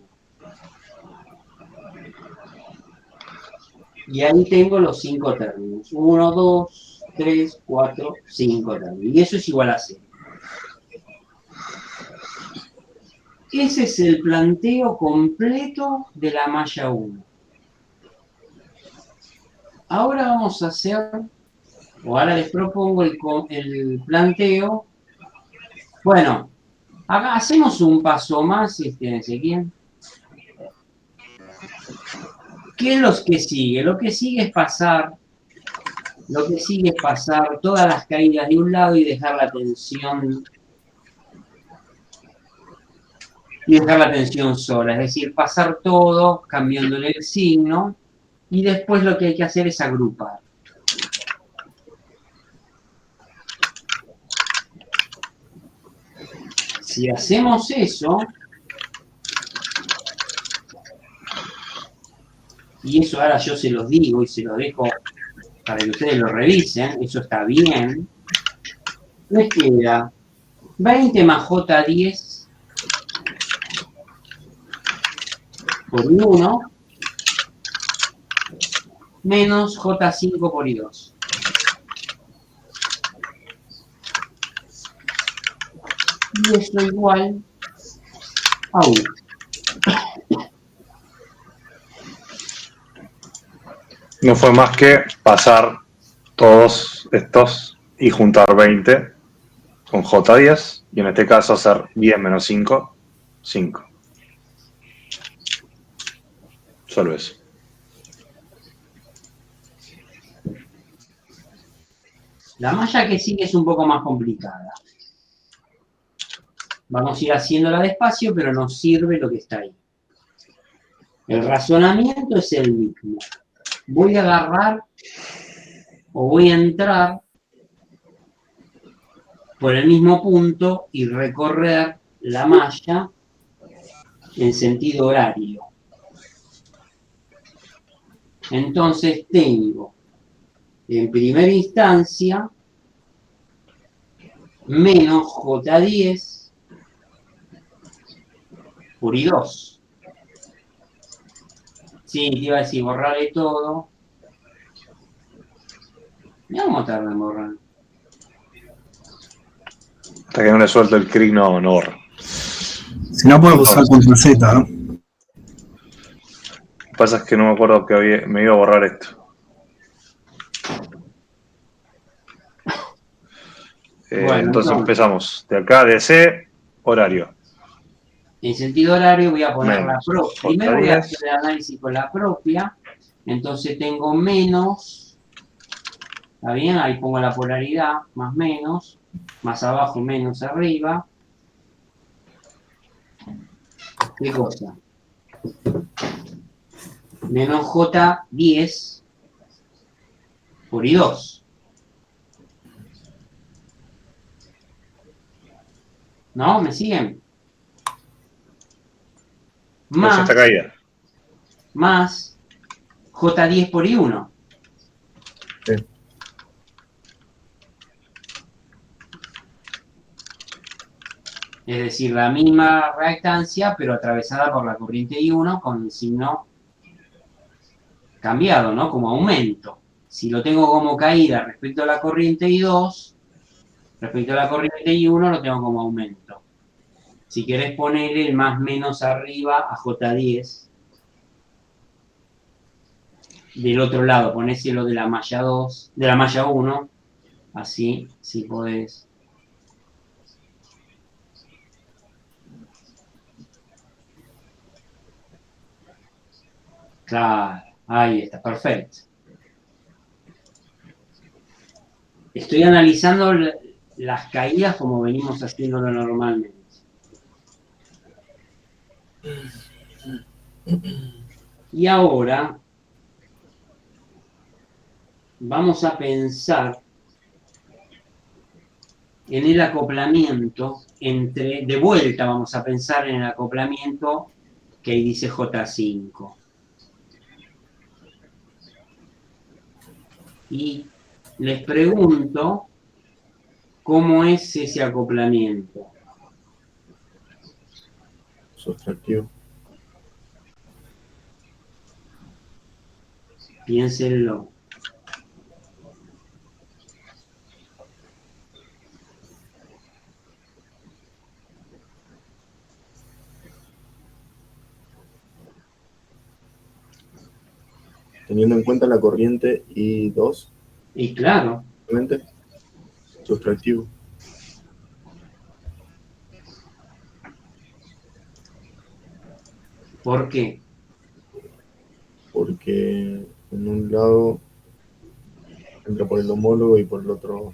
Y ahí tengo los 5 términos. 1, 2, 3, 4, 5 términos. Y eso es igual a 0. Ese es el planteo completo de la malla 1. Ahora vamos a hacer, o ahora les propongo el planteo. Bueno, acá hacemos un paso más, Ezequiel. ¿Qué es lo que sigue? Lo que sigue es pasar todas las caídas de un lado y dejar la tensión sola, es decir, pasar todo cambiándole el signo y después lo que hay que hacer es agrupar. Si hacemos eso, y eso ahora yo se los digo y se los dejo para que ustedes lo revisen, eso está bien, les queda 20 más J10 por I1 menos J5 por I2. Y esto igual a 1. No fue más que pasar todos estos y juntar 20 con J10 y en este caso hacer 10 menos 5, 5. Solo eso. La malla que sigue es un poco más complicada. Vamos a ir haciéndola despacio, pero nos sirve lo que está ahí. El razonamiento es el mismo. Voy a agarrar o voy a entrar por el mismo punto y recorrer la malla en sentido horario. Entonces tengo en primera instancia menos J10 por I2. Sí, te iba a decir, borrarle todo. Mira cómo tarda en borrar. Hasta que no le suelto el clic no borra. Si no, puedes usar Ctrl Z, ¿no? Lo que pasa es que no me acuerdo que me iba a borrar esto. Bueno, entonces empezamos. De acá, DC, horario. En sentido horario voy a poner Menos la propia. Primero voy a hacer el análisis con la propia. Entonces tengo menos. ¿Está bien? Ahí pongo la polaridad. Más menos. Más abajo, menos arriba. ¿Qué cosa? Menos J10 por I2. ¿No? ¿Me siguen? Pues ya Más, está caída. más J10 por I1. Sí. Es decir, la misma reactancia, pero atravesada por la corriente I1 con el signo cambiado, ¿no? Como aumento. Si lo tengo como caída respecto a la corriente I2, respecto a la corriente I1 lo tengo como aumento. Si querés ponerle el más menos arriba a J10. Del otro lado, ponéselo de la malla 2, de la malla 1. Así, si podés. Claro, ahí está, perfecto. Estoy analizando las caídas como venimos haciéndolo normalmente. Y ahora vamos a pensar en el acoplamiento de vuelta vamos a pensar en el acoplamiento que ahí dice J5. Y les pregunto cómo es ese acoplamiento. Sustractivo. Piénsenlo. Teniendo en cuenta la corriente I2, Y claro, obviamente, sustractivo. ¿por qué? Porque en un lado entra por el homólogo y por el otro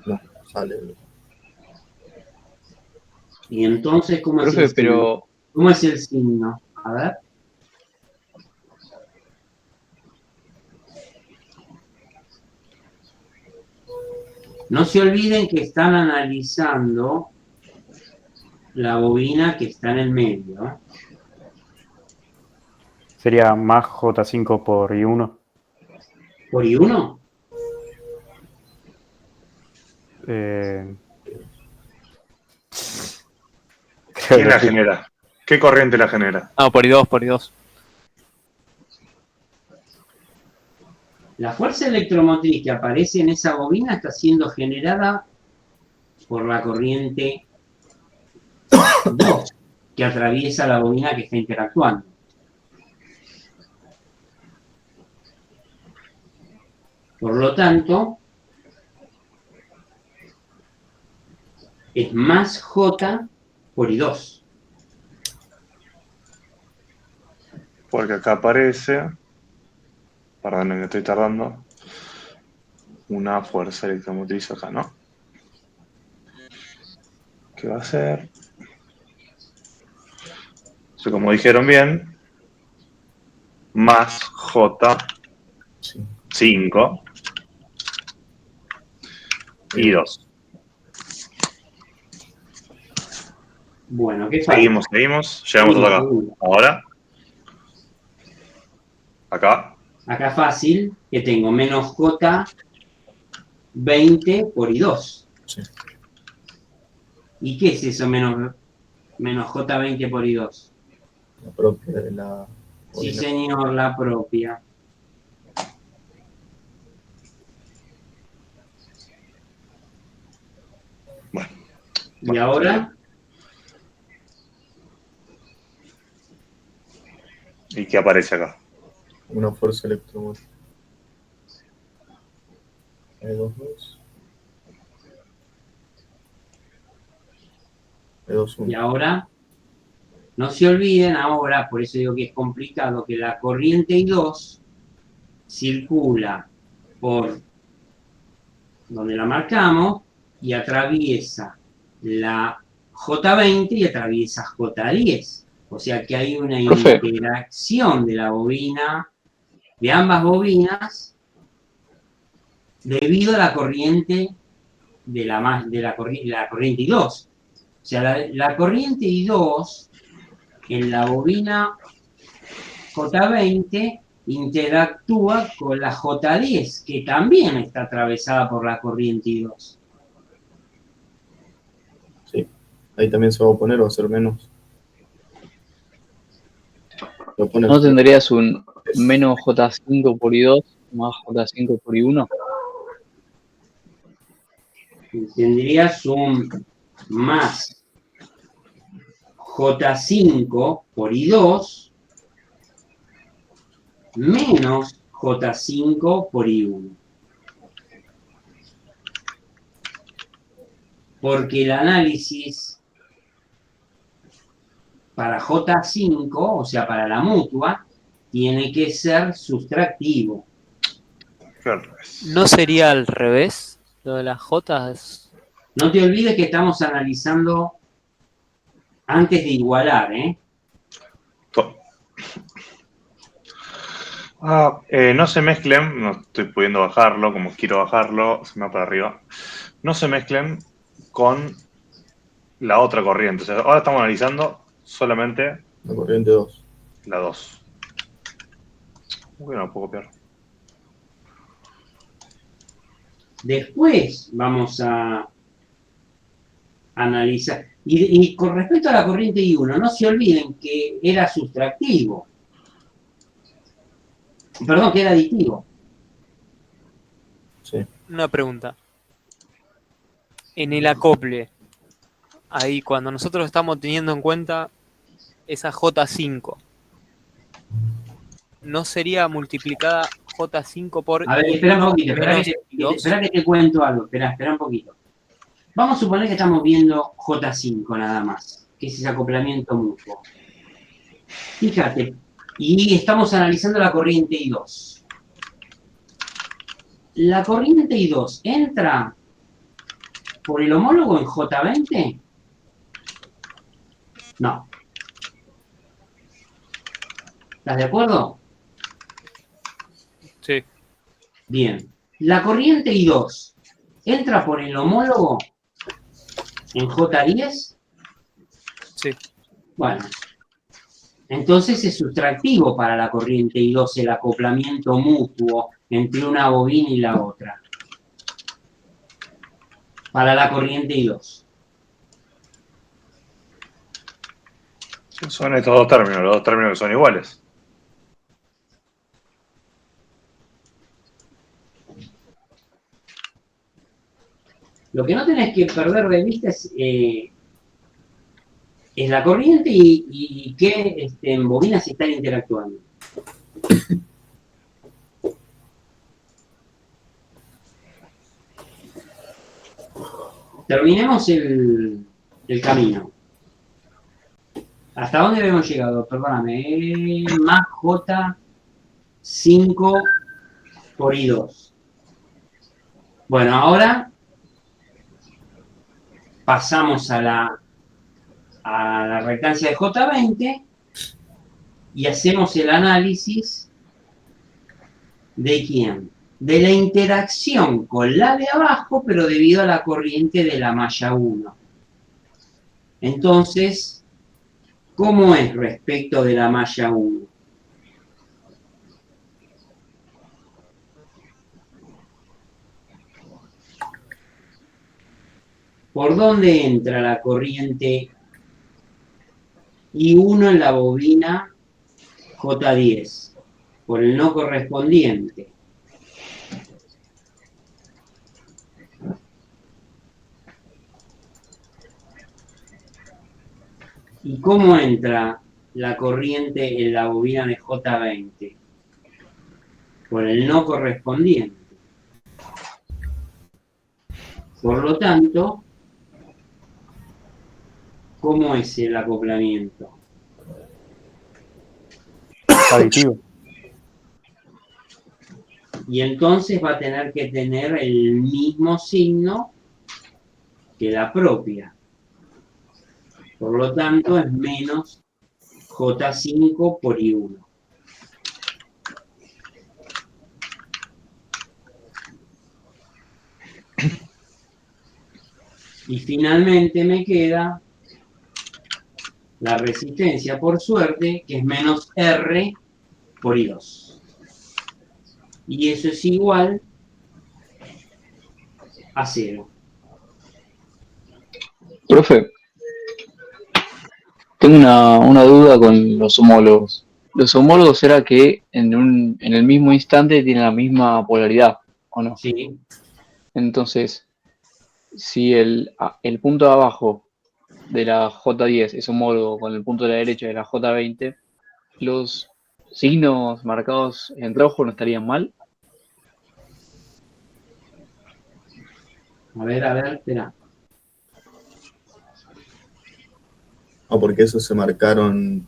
no, sale. Y entonces, ¿cómo es Profe, el signo? pero ¿Cómo es el signo? A ver. No se olviden que están analizando la bobina que está en el medio, ¿eh? Sería más J5 por I1. ¿Por I1? ¿Quién la genera? ¿Qué corriente la genera? No, por I2, por I2. La fuerza electromotriz que aparece en esa bobina está siendo generada por la corriente 2 que atraviesa la bobina que está interactuando. Por lo tanto, es más J por I2. Porque acá aparece, perdón, me estoy tardando, una fuerza electromotriz acá, ¿no? ¿Qué va a ser? So, como dijeron bien, más J5 y 2. Bueno, ¿qué falta? Seguimos, llegamos hasta acá. Ahora, acá, Acá fácil, que tengo menos J20 por I2. Sí. ¿Y qué es eso menos J20 por I2? La propia de la Sí, bobina. señor, la propia. bueno. ¿Y ahora? ¿Y qué aparece acá? Una fuerza electromotriz. E2, E2, Y ahora, no se olviden ahora, por eso digo que es complicado, que la corriente I2 circula por donde la marcamos y atraviesa la J20 y atraviesa J10. O sea que hay una Profe. interacción de la bobina, de ambas bobinas, debido a la corriente de la corriente I2. O sea, la corriente I2 en la bobina J20 interactúa con la J10, que también está atravesada por la corriente I2. Sí. Ahí también se va a oponer o va a ser menos. Se opone ¿No tendrías un menos J5 por I2 más J5 por I1? Tendrías un más J5 por I2 menos J5 por I1. Porque el análisis para J5, o sea, para la mutua, tiene que ser sustractivo. ¿No sería al revés? Lo de las J es... No te olvides que estamos analizando antes de igualar, ¿eh? No se mezclen, no estoy pudiendo bajarlo como quiero bajarlo, se me va para arriba. No se mezclen con la otra corriente. O sea, ahora estamos analizando solamente la corriente 2. La 2. Uy, no puedo copiar. Después vamos a analizar. Y con respecto a la corriente I1, no se olviden que era sustractivo. Perdón, que era aditivo. Sí. Una pregunta. En el acople, ahí cuando nosotros estamos teniendo en cuenta esa J5, ¿no sería multiplicada J5 por... A ver, espera un poquito, menos espera que te cuento algo, espera un poquito. Vamos a suponer que estamos viendo J5 nada más, que es ese acoplamiento mutuo. Fíjate, y estamos analizando la corriente I2. ¿La corriente I2 entra por el homólogo en J20? No. ¿Estás de acuerdo? Sí. Bien. ¿La corriente I2 entra por el homólogo en J10? Sí. Bueno, entonces es sustractivo para la corriente I2 el acoplamiento mutuo entre una bobina y la otra. Para la corriente I2. Son estos dos términos, los dos términos que son iguales. Lo que no tenés que perder de vista es la corriente y qué bobinas están interactuando. Terminemos el camino. ¿Hasta dónde habíamos llegado? Perdóname. Más J5 por I2. Bueno, ahora pasamos a la reactancia de J20 y hacemos el análisis de quién, de la interacción con la de abajo, pero debido a la corriente de la malla 1. Entonces, ¿cómo es respecto de la malla 1? ¿Por dónde entra la corriente I1 en la bobina J10? Por el no correspondiente. ¿Y cómo entra la corriente en la bobina de J20? Por el no correspondiente. Por lo tanto, ¿cómo es el acoplamiento? Aditivo. Y entonces va a tener que tener el mismo signo que la propia. Por lo tanto, es menos J5 por I1. Y finalmente me queda la resistencia por suerte, que es menos R por I2. Y eso es igual a 0. Profe, tengo una duda con los homólogos. Los homólogos era que en el mismo instante tienen la misma polaridad, ¿o no? ¿Sí? Entonces, si el punto de abajo de la J10 es homólogo con el punto de la derecha de la J20, los signos marcados en rojo no estarían mal. A ver, espera. O porque esos se marcaron.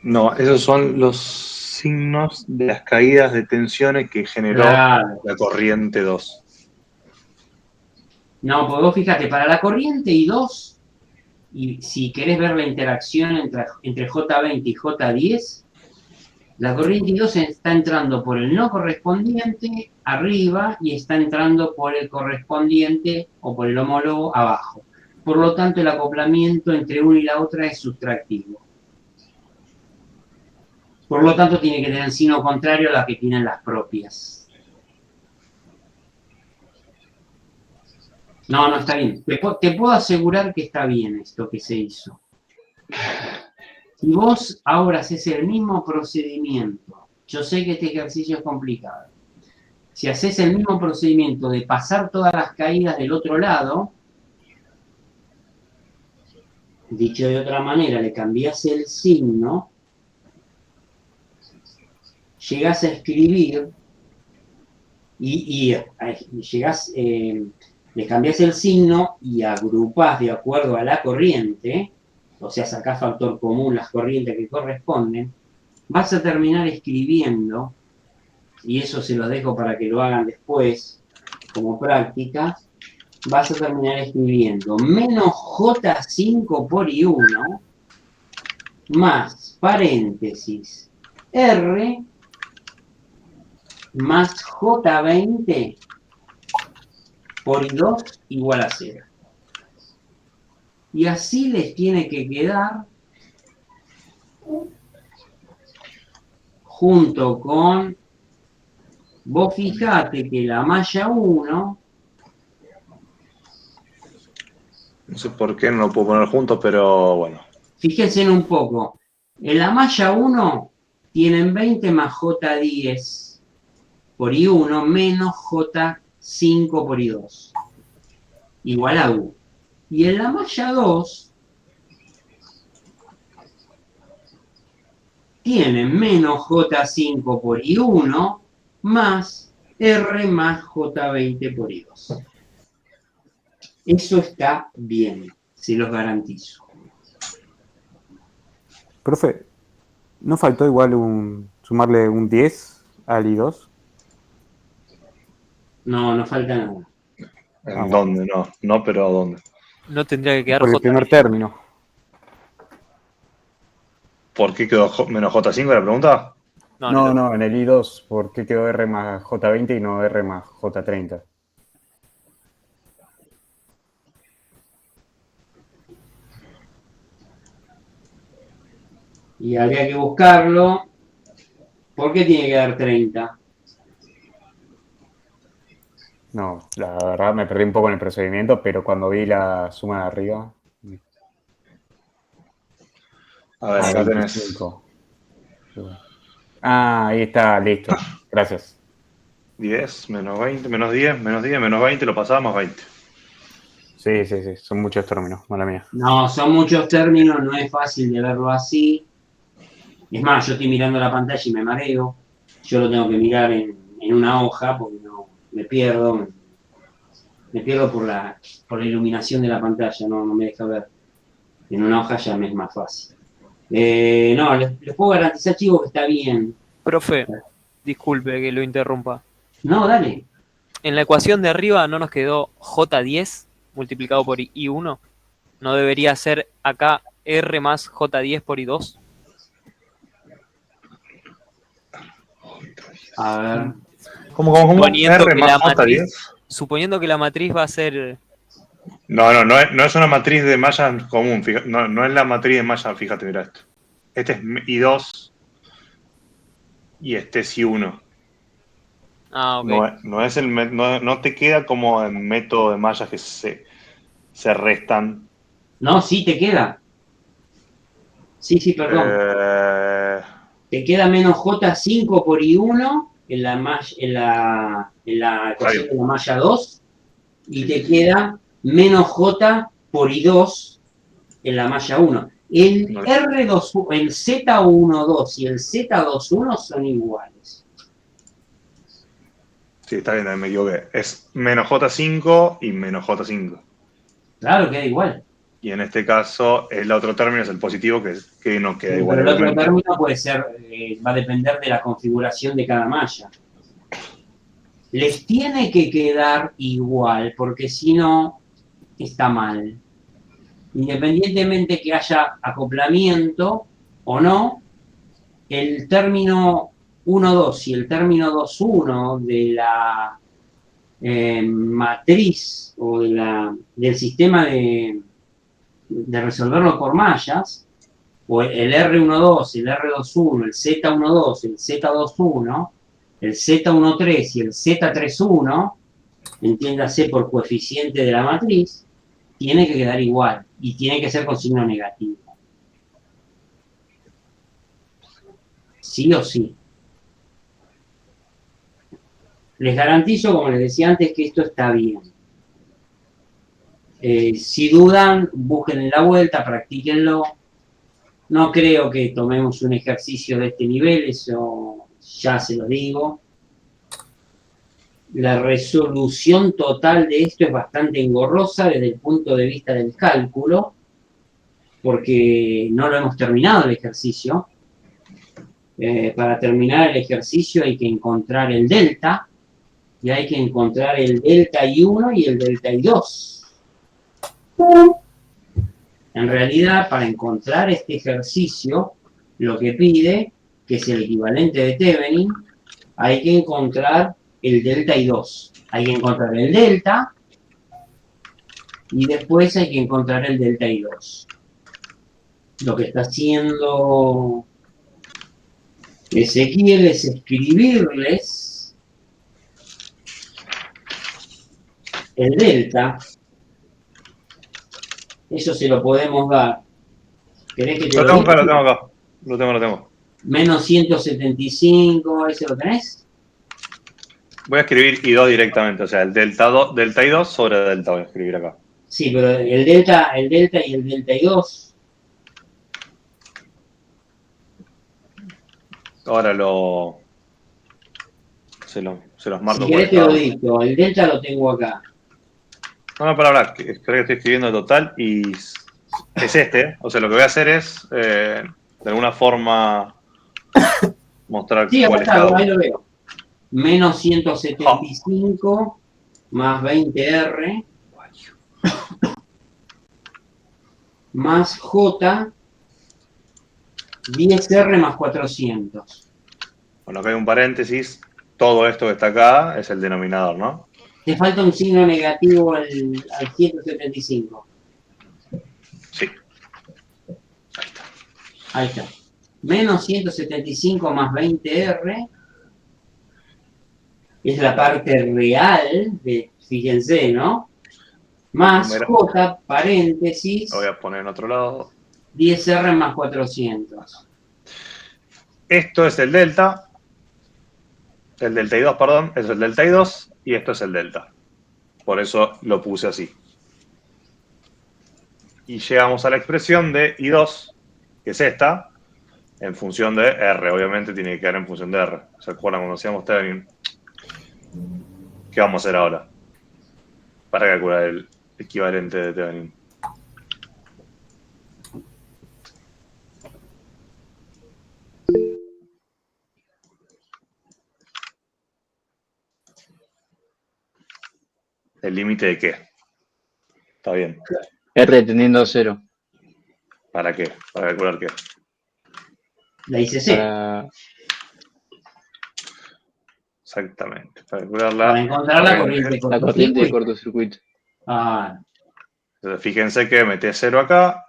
No, esos son los signos de las caídas de tensiones que generó Claro. la corriente 2. No, pues vos fíjate, para la corriente I2, y si querés ver la interacción entre J20 y J10, la corriente I2 está entrando por el no correspondiente arriba y está entrando por el correspondiente o por el homólogo abajo. Por lo tanto, el acoplamiento entre una y la otra es sustractivo. Por lo tanto, tiene que tener signo contrario a la que tienen las propias. No, está bien. Te puedo asegurar que está bien esto que se hizo. Si vos ahora haces el mismo procedimiento, yo sé que este ejercicio es complicado. Si haces el mismo procedimiento de pasar todas las caídas del otro lado, dicho de otra manera, le cambiás el signo, llegás a escribir y llegás, le cambiás el signo y agrupás de acuerdo a la corriente, o sea, sacás factor común las corrientes que corresponden, vas a terminar escribiendo, y eso se los dejo para que lo hagan después, como práctica, vas a terminar escribiendo menos J5 por I1 más paréntesis R más J20 por I2 igual a 0. Y así les tiene que quedar junto con, vos fijate que la malla 1, No sé por qué no lo puedo poner juntos, pero bueno. fíjense en un poco, en la malla 1 tienen 20 más J10 por I1 menos J5 por I2, igual a U. Y en la malla 2 tienen menos J5 por I1 más R más J20 por I2. Eso está bien, se los garantizo. Profe, ¿no faltó igual sumarle un 10 al I2? No falta nada. ¿En dónde? No, pero ¿a dónde? No tendría que quedar Por el J. primer término. ¿Por qué quedó menos J5 la pregunta? No, en el I2, ¿por qué quedó R más J20 y no R más J30? Y habría que buscarlo. ¿Por qué tiene que dar 30? No, la verdad me perdí un poco en el procedimiento, pero cuando vi la suma de arriba... A ver, acá 25. Ahí está, listo. Gracias. 10, menos 20, menos 10, menos 10, menos 20, lo pasaba más 20. Sí, son muchos términos, mala mía. No, son muchos términos, no es fácil de verlo así. Es más, yo estoy mirando la pantalla y me mareo. Yo lo tengo que mirar en una hoja porque no me pierdo. Me pierdo por la iluminación de la pantalla, no me deja ver. En una hoja ya me es más fácil. No, les puedo garantizar, chicos, que está bien. Profe, disculpe que lo interrumpa. No, dale. En la ecuación de arriba no nos quedó J10 multiplicado por I1. ¿No debería ser acá R más J10 por I2? A ver. ¿Cómo? Suponiendo R que más la J10. suponiendo que la matriz va a ser No es una matriz de mallas común. No es la matriz de mallas, fíjate, mira esto. Este es I2 y este es I1. Ah, ok. No te queda como en método de mallas que se restan. No, sí te queda. Sí, perdón. Te queda menos J5 por I1 en la ecuación de la malla 2 y te queda menos J por I2 en la malla 1. El R2, el Z12 y el Z21 son iguales. Sí, está bien, me equivoqué. Es menos J5 y menos J5. Claro, queda igual. Y en este caso, el otro término es el positivo, que no queda igual. Pero el otro término puede ser, va a depender de la configuración de cada malla. Les tiene que quedar igual, porque si no, está mal. Independientemente que haya acoplamiento o no, el término 1,2 y el término 2,1 de la matriz o del sistema de resolverlo por mallas, o el R12, el R21, el Z12, el Z21, el Z13 y el Z31, entiéndase por coeficiente de la matriz, tiene que quedar igual y tiene que ser con signo negativo. Sí o sí. Les garantizo, como les decía antes, que esto está bien. Si dudan, busquen en la vuelta, practíquenlo. No creo que tomemos un ejercicio de este nivel, eso ya se lo digo. La resolución total de esto es bastante engorrosa desde el punto de vista del cálculo, porque no lo hemos terminado el ejercicio. Para terminar el ejercicio hay que encontrar el delta, y hay que encontrar el delta I1 y el delta I2. En realidad, para encontrar este ejercicio, lo que pide, que es el equivalente de Thevenin, hay que encontrar el delta I2. Hay que encontrar el delta y después hay que encontrar el delta I2. Lo que está haciendo Ezequiel es escribirles el delta. Eso se lo podemos dar. ¿Querés que te lo diga? Lo tengo. Menos 175, ¿ese lo tenés? Voy a escribir I2 directamente, o sea, el delta I2 sobre delta voy a escribir acá. Sí, pero el delta y el delta I2. Ahora se los marco Si querés te lo dicto, el delta lo tengo acá. No, para hablar, creo que estoy escribiendo el total y es este. O sea, lo que voy a hacer es, de alguna forma, mostrar cuál es cada uno. Ahí lo veo. Menos 175 más 20R más J 10R más 400. Bueno, acá hay un paréntesis. Todo esto que está acá es el denominador, ¿no? Te falta un signo negativo al 175. Sí. Ahí está. Menos 175 más 20R es la parte real de, fíjense, ¿no? Más J, paréntesis. Lo voy a poner en otro lado. 10R más 400. Esto es el delta. El delta I2, perdón. Eso es el delta I2 y esto es el delta. Por eso lo puse así. Y llegamos a la expresión de I2, que es esta, en función de R. Obviamente tiene que quedar en función de R. ¿Se acuerdan cuando hacíamos Thevenin? ¿Qué vamos a hacer ahora? Para calcular el equivalente de Thevenin. ¿El límite de qué? Está bien. R tendiendo a 0. ¿Para qué? ¿Para calcular qué? La ICC. Exactamente. Para calcular Para encontrar la corriente de cortocircuito. Ah. Entonces, fíjense que mete 0 acá,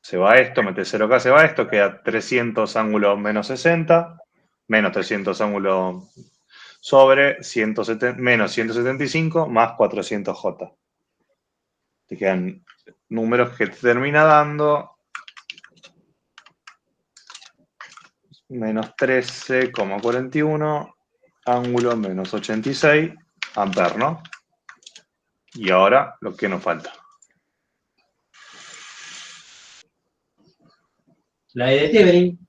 se va esto, mete 0 acá, se va esto, queda 300 ángulo menos 60, menos 300 ángulo sobre 170, menos 175 más 400J. Te quedan números que te termina dando menos 13,41, ángulo menos 86, amperes, ¿no? Y ahora lo que nos falta. La E de Thevenin.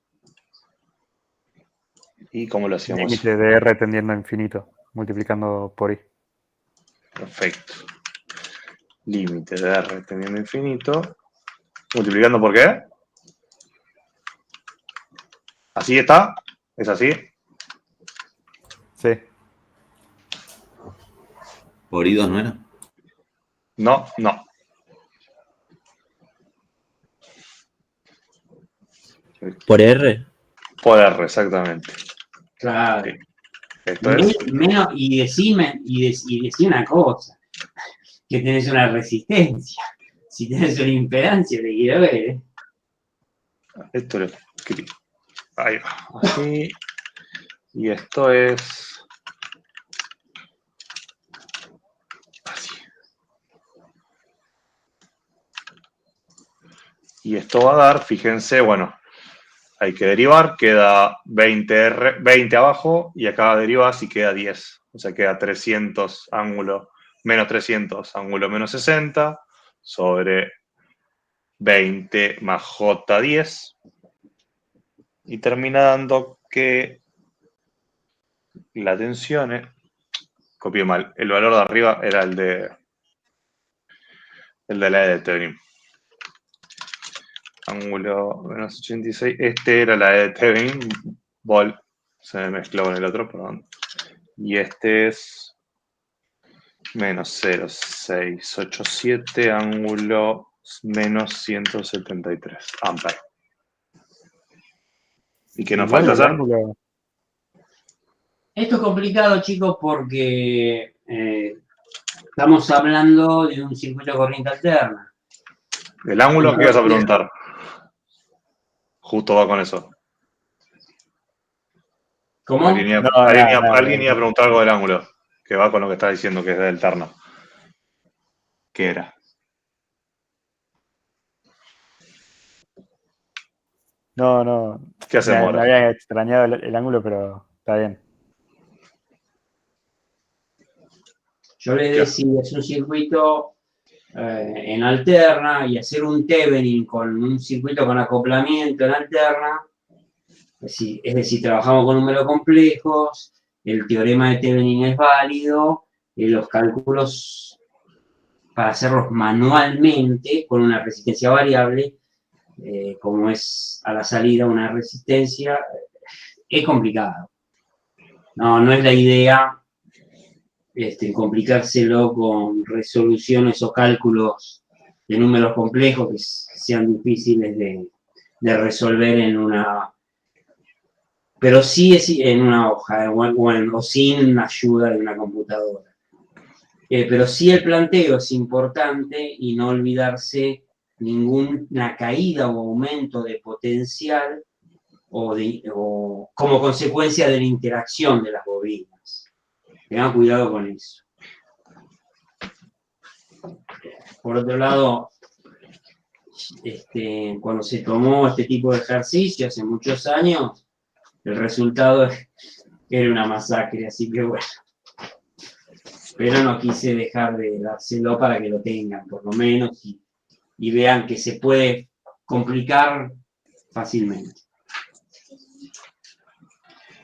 ¿Y cómo lo hacíamos? Límite de R tendiendo a infinito, multiplicando por I. Perfecto. Límite de R teniendo infinito. ¿Multiplicando por qué? ¿Así está? ¿Es así? Sí. Por I2 no era. No, no. Por R. Por R, exactamente. Claro. Sí. Esto es. Menos, y decime una cosa, que tenés una resistencia. Si tenés una impedancia, te quiero ver, ¿eh? Esto lo escribí. Ahí va. Así. Y esto es. Así. Y esto va a dar, fíjense, bueno, hay que derivar, queda 20 abajo y acá deriva si queda 10. O sea, queda 300 ángulo menos 300 ángulo menos 60 sobre 20 más J10. Y termina dando que la tensión es... Copié mal. El valor de arriba era el de la E de Thevenin. Ángulo menos 86. Este era la E de Thevenin. Se me mezcló con el otro, perdón. Y este es menos 0,687 ángulo menos 173 amperes. ¿Y qué nos Igual falta el hacer? ángulo. Esto es complicado, chicos, porque estamos hablando de un circuito de corriente alterna. ¿El ángulo qué ibas a preguntar? Justo va con eso. ¿Cómo? Alguien iba a preguntar algo del ángulo, que va con lo que estás diciendo, que es del terno. ¿Qué era? No. ¿Qué hacemos Me ahora? había extrañado el ángulo, pero está bien. Yo le decía, es un circuito en alterna y hacer un Thevenin con un circuito con acoplamiento en alterna. Es decir, trabajamos con números complejos, el teorema de Thevenin es válido, los cálculos para hacerlos manualmente con una resistencia variable, como es a la salida una resistencia, es complicado. No es la idea complicárselo con resoluciones o cálculos de números complejos que sean difíciles de resolver en una... Pero sí es en una hoja o sin ayuda de una computadora. Pero sí el planteo es importante y no olvidarse ninguna caída o aumento de potencial o como consecuencia de la interacción de las bobinas. Tengan cuidado con eso. Por otro lado, cuando se tomó este tipo de ejercicio hace muchos años, el resultado era una masacre, así que bueno. Pero no quise dejar de dárselo para que lo tengan, por lo menos, y vean que se puede complicar fácilmente.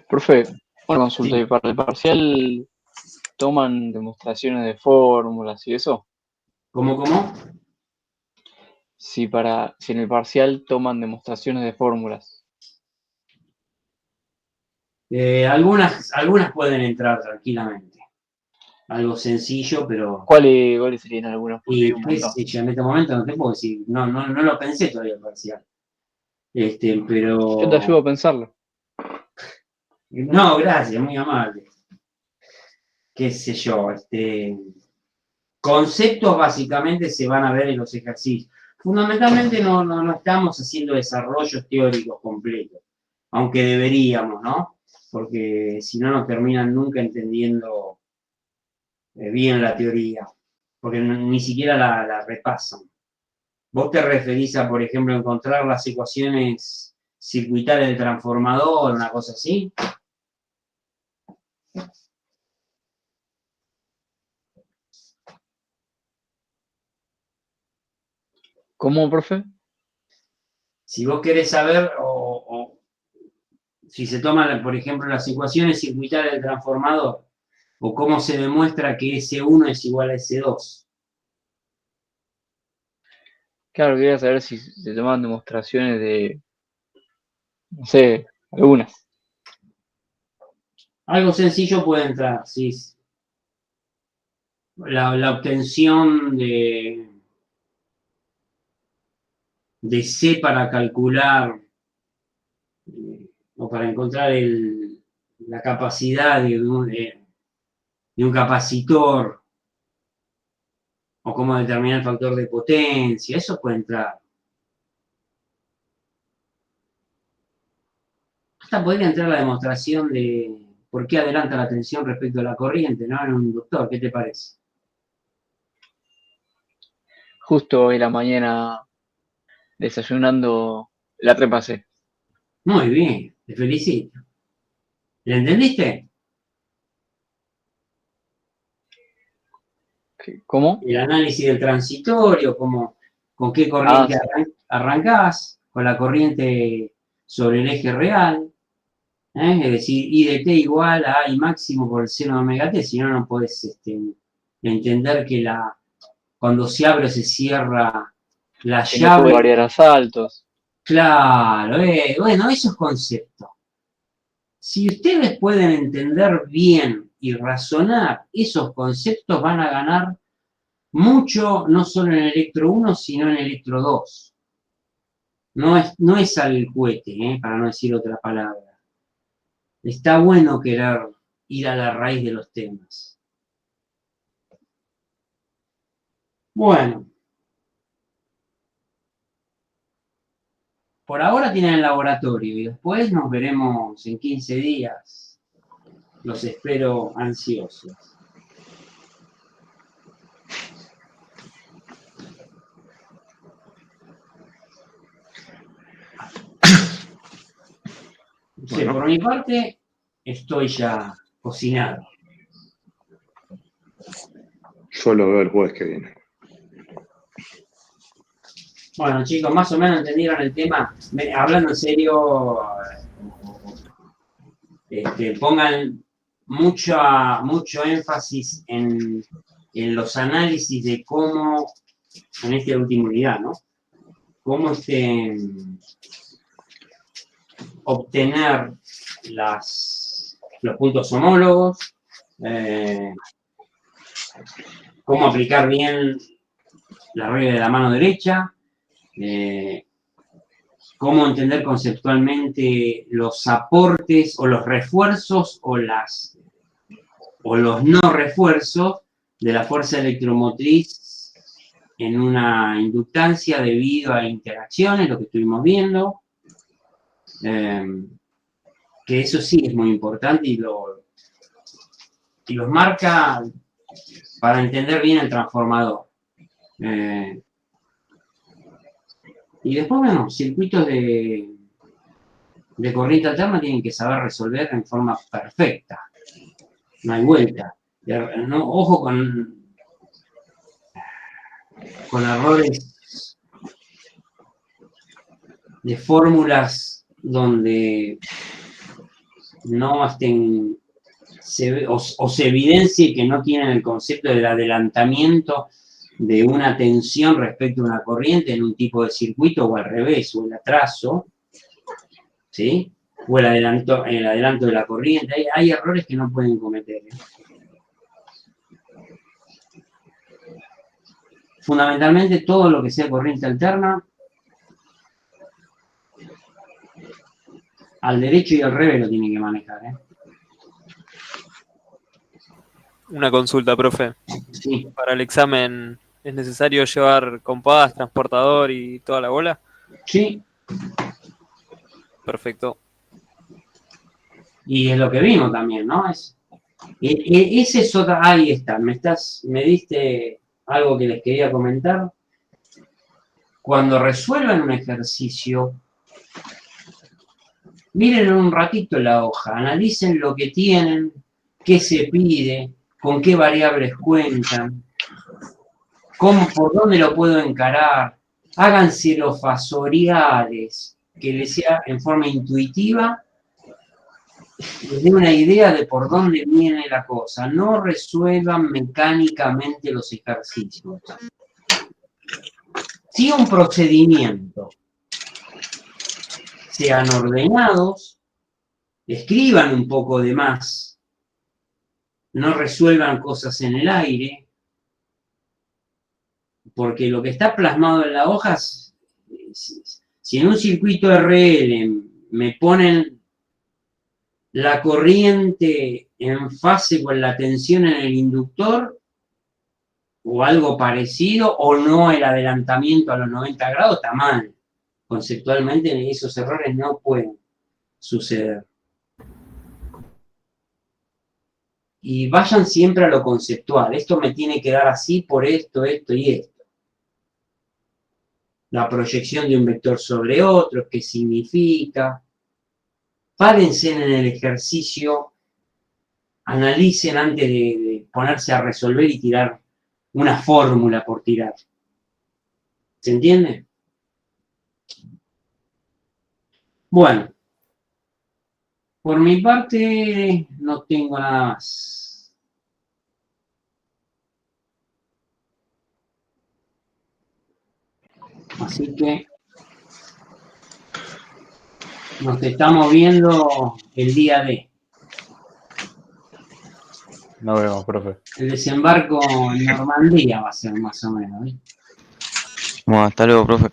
Profe, una consulta. Sí. ¿Y para el parcial toman demostraciones de fórmulas y eso? ¿Cómo? Si en el parcial toman demostraciones de fórmulas. Algunas pueden entrar tranquilamente. Algo sencillo, pero... ¿Cuáles serían algunas? Porque hay un qué montón. sé yo, en este momento no te puedo decir, no lo pensé todavía el parcial. Pero... Yo te ayudo a pensarlo. No, gracias, muy amable. Qué sé yo, Conceptos básicamente se van a ver en los ejercicios. Fundamentalmente no estamos haciendo desarrollos teóricos completos, aunque deberíamos, ¿no? Porque si no, no terminan nunca entendiendo bien la teoría, porque ni siquiera la repasan. Vos te referís a, por ejemplo, encontrar las ecuaciones circuitales del transformador, una cosa así. ¿Cómo, profe? Si vos querés saber, o si se toman, por ejemplo, las ecuaciones circuitales del transformador, o cómo se demuestra que S1 es igual a S2. Claro, quería saber si se toman demostraciones de, no sé, algunas. Algo sencillo puede entrar, sí. La obtención de C para calcular o para encontrar la capacidad de un capacitor, o cómo determinar el factor de potencia, eso puede entrar. Hasta podría entrar la demostración de por qué adelanta la tensión respecto a la corriente, ¿no? En un inductor, ¿qué te parece? Justo hoy en la mañana, desayunando, la repasé. Muy bien, te felicito. ¿La entendiste? ¿Cómo? El análisis del transitorio, con qué corriente sí. arrancás, con la corriente sobre el eje real, es decir, I de t igual a I máximo por el seno de omega t, si no, no podés entender que cuando se abre o se cierra la Que no puede llave. variar a saltos. Claro, bueno, esos conceptos. Si ustedes pueden entender bien y razonar esos conceptos, van a ganar mucho, no solo en electro 1, sino en electro 2. No es al cohete, para no decir otra palabra. Está bueno querer ir a la raíz de los temas. Bueno. Por ahora tienen el laboratorio y después nos veremos en 15 días. Los espero ansiosos. Sí, Bueno. por mi parte, estoy ya cocinado. Yo lo veo el jueves que viene. Bueno, chicos, más o menos entendieron el tema. Hablando en serio, pongan mucho énfasis en los análisis de cómo, en esta última unidad, ¿no? Cómo obtener los puntos homólogos, cómo aplicar bien la regla de la mano derecha, cómo entender conceptualmente los aportes o los refuerzos o los no refuerzos de la fuerza electromotriz en una inductancia debido a interacciones, lo que estuvimos viendo, que eso sí es muy importante y los marca para entender bien el transformador. Y después, bueno, circuitos de corriente alterna tienen que saber resolver en forma perfecta. No hay vuelta. No, ojo con errores de fórmulas donde no estén o se evidencie que no tienen el concepto del adelantamiento de una tensión respecto a una corriente en un tipo de circuito, o al revés, o el atraso, ¿sí? O el adelanto de la corriente. Hay errores que no pueden cometer. Fundamentalmente, todo lo que sea corriente alterna, al derecho y al revés lo tienen que manejar. Una consulta, profe. Sí. Para el examen, ¿es necesario llevar compás, transportador y toda la bola? Sí, Perfecto. y es lo que vimos también, ¿no? Ese es otra, ahí está, me diste algo que les quería comentar. Cuando resuelvan un ejercicio, miren un ratito la hoja, analicen lo que tienen, qué se pide, con qué variables cuentan, por dónde lo puedo encarar, háganse los fasoriales, que les sea en forma intuitiva, les dé una idea de por dónde viene la cosa, no resuelvan mecánicamente los ejercicios. Si un procedimiento, sean ordenados, escriban un poco de más, no resuelvan cosas en el aire, porque lo que está plasmado en la hoja, si en un circuito RL me ponen la corriente en fase con la tensión en el inductor, o algo parecido, o no el adelantamiento a los 90 grados, está mal. Conceptualmente esos errores no pueden suceder. Y vayan siempre a lo conceptual. Esto me tiene que dar así por esto, esto y esto. La proyección de un vector sobre otro, qué significa. Párense en el ejercicio, analicen antes de ponerse a resolver y tirar una fórmula por tirar. ¿Se entiende? Bueno, por mi parte no tengo nada más. Así que nos estamos viendo el día de. Nos vemos, profe. El desembarco en Normandía va a ser más o menos, ¿eh? Bueno, hasta luego, profe.